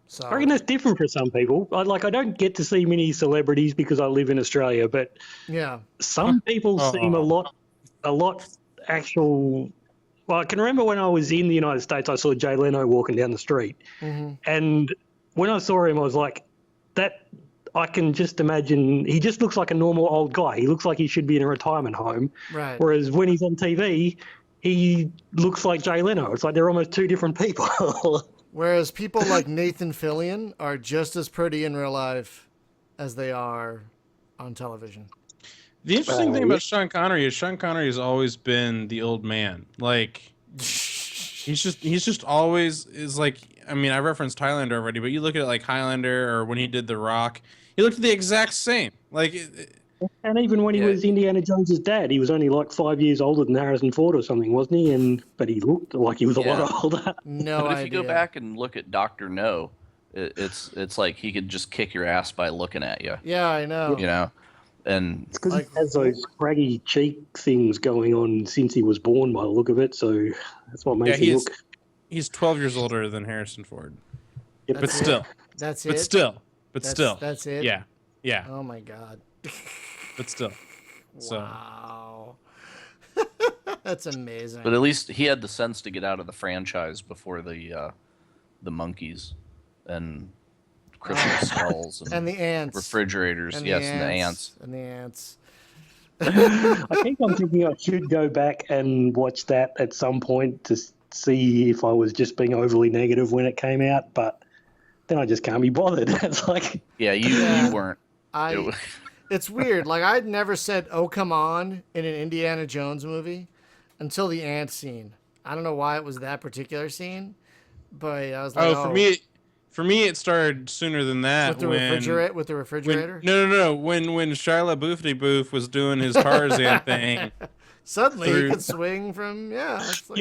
So I reckon that's different for some people. I don't get to see many celebrities because I live in Australia, but yeah, some people seem a lot actual. Well, I can remember when I was in the United States, I saw Jay Leno walking down the street. Mm-hmm. And when I saw him, I was like, that I can just imagine. He just looks like a normal old guy. He looks like he should be in a retirement home. Right. Whereas when he's on TV, he looks like Jay Leno. It's like they're almost two different people. Whereas people like Nathan Fillion are just as pretty in real life as they are on television. The interesting thing about Sean Connery is Sean Connery has always been the old man. Like, he's just always is like. I mean, I referenced Highlander already, but you look at it like Highlander or when he did The Rock, he looked the exact same. Like, and even when he was Indiana Jones's dad, he was only like 5 years older than Harrison Ford or something, wasn't he? But he looked like he was a lot older. No But if idea. you go back and look at Dr. No, it's like he could just kick your ass by looking at you. Yeah, I know. You know, and it's because he has those scraggy cheek things going on since he was born, by the look of it. So that's what makes him look. He's 12 years older than Harrison Ford. Yep. But still. That's it. But still. That's it. Yeah. Oh my God. But still. Wow. That's amazing. But at least he had the sense to get out of the franchise before the monkeys and Christmas skulls and the ants, refrigerators, and the ants. I think I'm thinking I should go back and watch that at some point to see if I was just being overly negative when it came out, but then I just can't be bothered. It's like, you weren't. It's weird. Like, I'd never said, "Oh, come on," in an Indiana Jones movie until the ant scene. I don't know why it was that particular scene, but I was like, For me, it started sooner than that. With the refrigerator. No. When Shia LaBeouf was doing his Tarzan thing. Suddenly he could swing from It's like,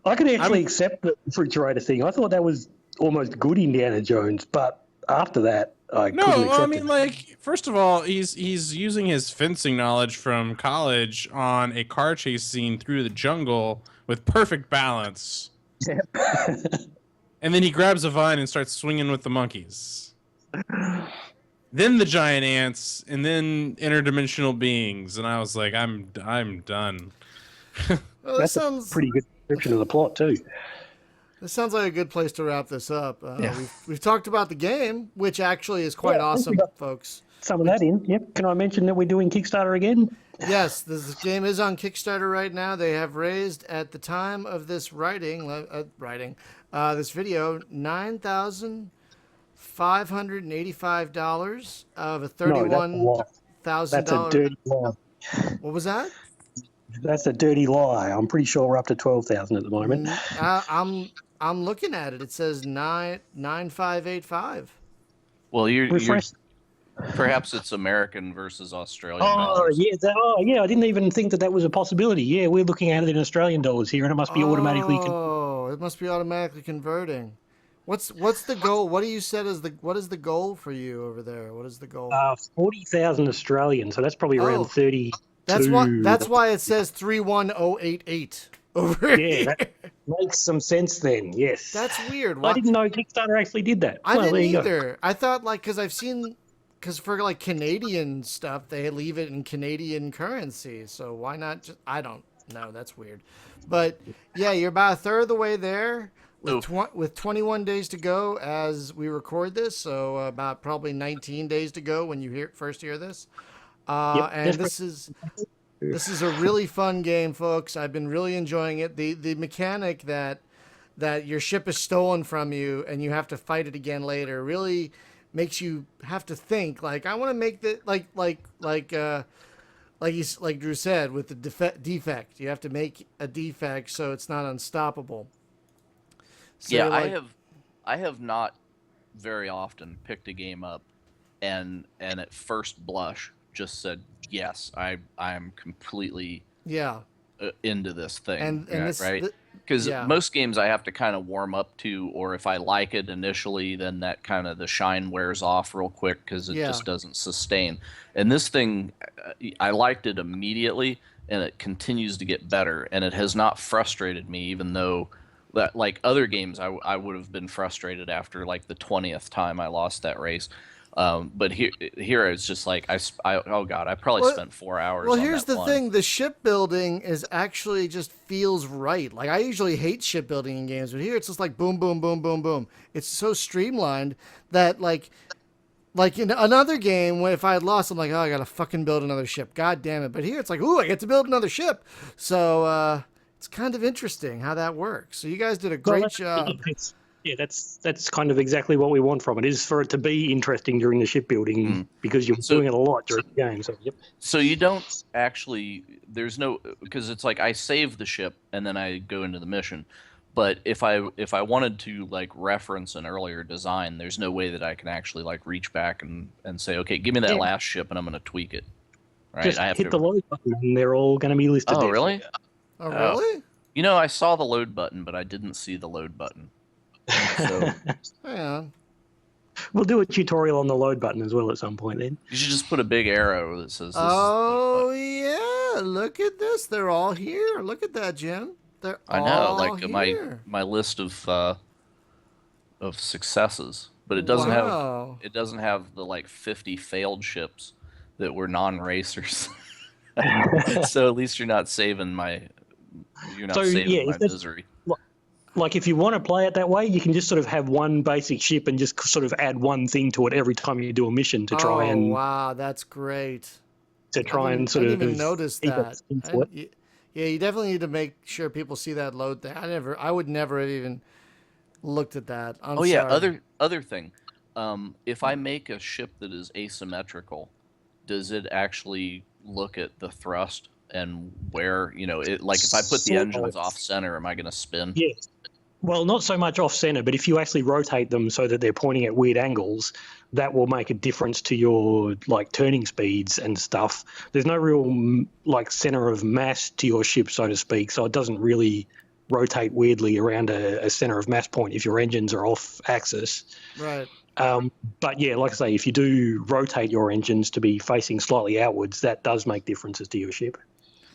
I could actually accept the refrigerator thing. I thought that was almost good Indiana Jones, but after that, I couldn't No, accept I mean, it. like, first of all, he's using his fencing knowledge from college on a car chase scene through the jungle with perfect balance, and then he grabs a vine and starts swinging with the monkeys. Then the giant ants, and then interdimensional beings, and I was like, I'm done. Well, That's a pretty good description of the plot too. this sounds like a good place to wrap this up. Yeah. We've talked about the game, which actually is quite awesome, folks. Some of that in. Yep. Can I mention that we're doing Kickstarter again? Yes, this game is on Kickstarter right now. They have raised, at the time of this this video, $9,585 of a $31,000. That's a dirty lie. What was that? That's a dirty lie. I'm pretty sure we're up to 12,000 at the moment. I'm looking at it. It says 9585. Well, you're Refresh. perhaps it's American versus Australian. Oh dollars. yeah, I didn't even think that was a possibility. Yeah, we're looking at it in Australian dollars here, and it must be automatically. Oh, it must be automatically converting. What's the goal? What do you said is what is the goal for you over there? What is the goal? 40,000 Australian, so that's probably around 30. That's why it says 31088 over Yeah, here. that makes some sense then. Yes, That's weird. I didn't know Kickstarter actually did that. I Well, there didn't you go. either. I thought because for like Canadian stuff, they leave it in Canadian currency. So why not just, I don't know. That's weird. But yeah, you're about a third of the way there with 21 days to go as we record this. So about probably 19 days to go when you first hear this. And this is a really fun game, folks. I've been really enjoying it. The mechanic that your ship is stolen from you and you have to fight it again later really makes you have to think. Like, I want to make the like Drew said with the defect. You have to make a defect so it's not unstoppable. So Yeah, I have not very often picked a game up and at first blush just said yes, I'm completely into this thing, and right? Because most games I have to kind of warm up to, or if I like it initially, then that kind of the shine wears off real quick because it just doesn't sustain. And this thing, I liked it immediately, and it continues to get better, and it has not frustrated me, even though that, like other games, I would have been frustrated after like the 20th time I lost that race. But here it's just like I probably spent 4 hours. Well, on here's that the thing: the shipbuilding is actually just feels right. Like, I usually hate shipbuilding in games, but here it's just like boom, boom, boom, boom, boom. It's so streamlined that like in another game, when if I had lost, I'm like, oh, I gotta fucking build another ship. God damn it! But here it's like, ooh, I get to build another ship. So it's kind of interesting how that works. So you guys did a great job. Yeah, that's kind of exactly what we want from it, is for it to be interesting during the shipbuilding because you're doing it a lot during the game. So, yep. So you don't actually, because it's like I save the ship and then I go into the mission. But if I wanted to like reference an earlier design, there's no way that I can actually like reach back and say, okay, give me that last ship and I'm going to tweak it. Right? Just hit the load button and they're all going to be listed there. Oh, really? Oh, really? I saw the load button, but I didn't see the load button. So Hang on. We'll do a tutorial on the load button as well at some point then. you should just put a big arrow that says this Oh yeah! Look at this. They're all here. Look at that, Jim. They're I know, all like here. my list of successes, but it doesn't have the like 50 failed ships that were non-racers. So at least you're not saving my misery. Like, if you want to play it that way, you can just sort of have one basic ship and just sort of add one thing to it every time you do a mission to try and. Oh wow, that's great. To try and sort I of. didn't even notice that. Yeah, you definitely need to make sure people see that load thing. I would never have even looked at that. I'm sorry. Yeah, other thing. If I make a ship that is asymmetrical, does it actually look at the thrust and where, like if I put the engines off center, am I going to spin? Yeah. Well, not so much off center, but if you actually rotate them so that they're pointing at weird angles, that will make a difference to your like turning speeds and stuff. There's no real like center of mass to your ship, so to speak, so it doesn't really rotate weirdly around a center of mass point if your engines are off axis. Right. But yeah, like I say, if you do rotate your engines to be facing slightly outwards, that does make differences to your ship.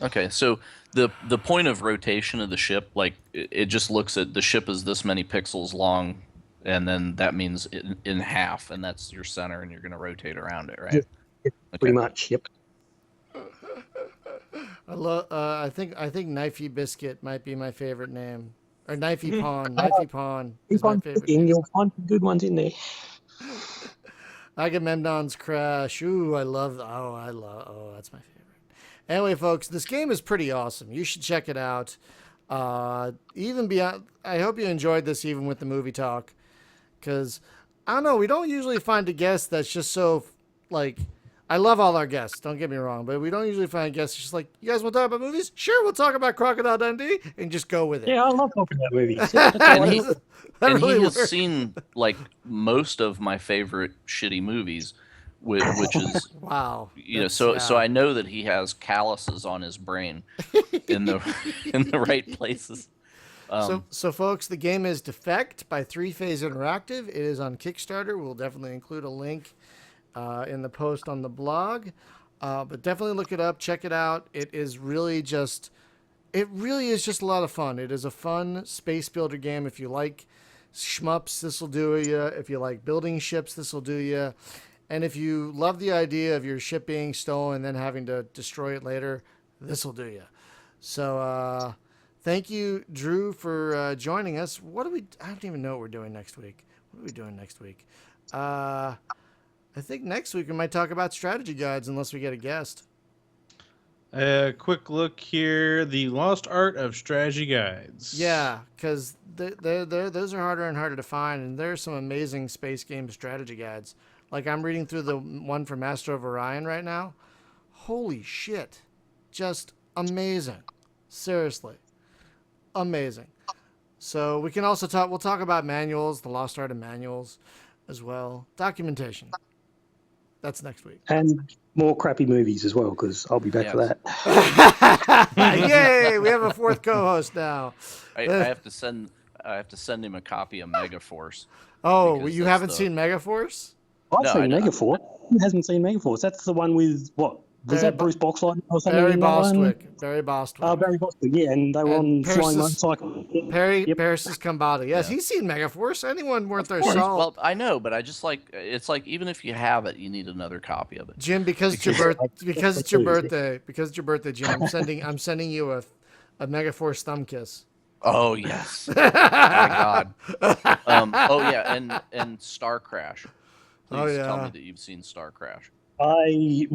Okay, so the point of rotation of the ship, like it just looks at the ship is this many pixels long, and then that means in half, and that's your center, and you're going to rotate around it, right? Yeah, Okay. pretty much. Yep. I love. I think Knifey Biscuit might be my favorite name, or Knifey Pawn. Knifey Pawn is my favorite name. You'll find some good ones in there. Agamemnon's Crash. Ooh, I love. Oh, that's my favorite. Anyway, folks, this game is pretty awesome. You should check it out. Even beyond, I hope you enjoyed this, even with the movie talk, because I don't know. We don't usually find a guest that's just so like. I love all our guests. Don't get me wrong, but we don't usually find guests just like, you guys want to talk about movies? Sure, we'll talk about Crocodile Dundee and just go with it. Yeah, I love talking about movies. And he, That and really he has works. seen like most of my favorite shitty movies, which is Wow. So I know that he has calluses on his brain in the in the right places. So folks, the game is Defect by Three Phase Interactive. It is on Kickstarter. We'll definitely include a link in the post on the blog. But definitely look it up, check it out. It really is just a lot of fun. It is a fun space builder game. If you like shmups, this will do you. If you like building ships, this will do you. And if you love the idea of your ship being stolen and then having to destroy it later, this will do you. So thank you, Drew, for joining us. I don't even know what we're doing next week. What are we doing next week? I think next week we might talk about strategy guides unless we get a guest. Quick look here. The Lost Art of Strategy Guides. Yeah, because those are harder and harder to find, and there are some amazing space game strategy guides. Like I'm reading through the one for Master of Orion right now. Holy shit. Just amazing. Seriously. Amazing. So we'll talk about manuals, the Lost Art of manuals as well. Documentation. That's next week. And more crappy movies as well, because I'll be back for that. Yay! We have a fourth co-host now. I have to send him a copy of Megaforce. Oh, because you that's haven't the- seen Megaforce? I've No, I seen don't. Megaforce. Who hasn't seen Megaforce? That's the one with what? Was Barry that Bruce Boxlight or something? Barry in that one? Bostwick. Barry Bostwick. Oh, Barry Bostwick, yeah, and they were And on flying Paris- motorcycle. Paris Kambata. Yes, Yeah. he's seen Megaforce. Anyone worth their Well, salt. I know, but I just it's like even if you have it, you need another copy of it. Jim, because it's your birthday, Jim, I'm sending you a Megaforce thumb kiss. Oh yes, my God. Oh yeah, and Star Crash. Please Oh, yeah. tell me that you've seen Star Crash. I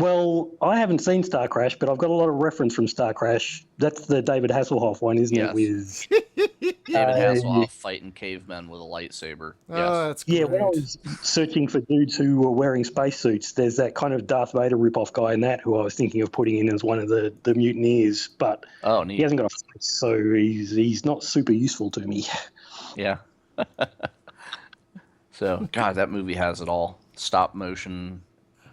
haven't seen Star Crash, but I've got a lot of reference from Star Crash. That's the David Hasselhoff one, isn't Yes. it? With David Hasselhoff fighting cavemen with a lightsaber. Oh, Yes. that's great. yeah, when I was searching for dudes who were wearing spacesuits, there's that kind of Darth Vader ripoff guy in that who I was thinking of putting in as one of the mutineers, but Oh, he neat. hasn't got a face, so he's not super useful to me. Yeah. So, God, that movie has it all. Stop motion,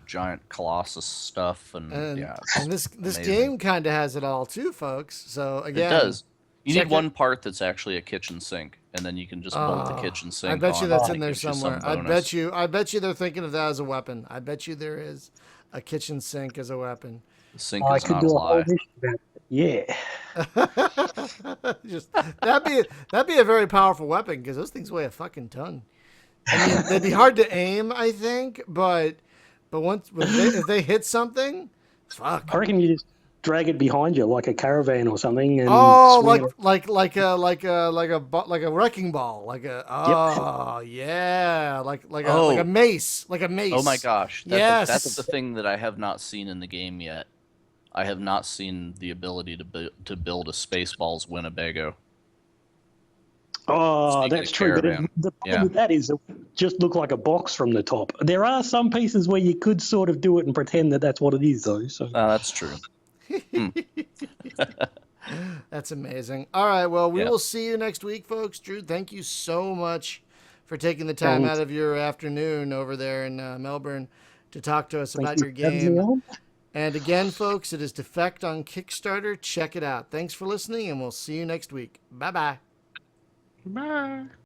giant colossus stuff, and yeah. it's And this amazing. game kind of has it all too, folks. So It again, does. You check need one part that's actually a kitchen sink, and then you can just bolt the kitchen sink. I bet you on, that's and in it there gives you some somewhere. bonus. I bet you they're thinking of that as a weapon. I bet you there is a kitchen sink as a weapon. The sink I is could not a do a whole lie. mission about it. Yeah. Just that'd be a very powerful weapon because those things weigh a fucking ton. I mean, they'd be hard to aim, I think, but if they hit something, fuck. I reckon you just drag it behind you like a caravan or something, and Oh, swing it. like a wrecking ball, like a mace, like a mace. Oh my gosh. Yes. That's the thing that I have not seen in the game yet. I have not seen the ability to build a Spaceballs Winnebago. Oh, Speaking that's of true. But caravan, the problem yeah. with that is it just look like a box from the top. There are some pieces where you could sort of do it and pretend that that's what it is, though. So That's true. That's amazing. All right, well, we Yeah. will see you next week, folks. Drew, thank you so much for taking the time Thanks. out of your afternoon over there in Melbourne to talk to us about Thank your you for having me game. on. And again, folks, it is Defect on Kickstarter. Check it out. Thanks for listening, and we'll see you next week. Bye-bye. Bye.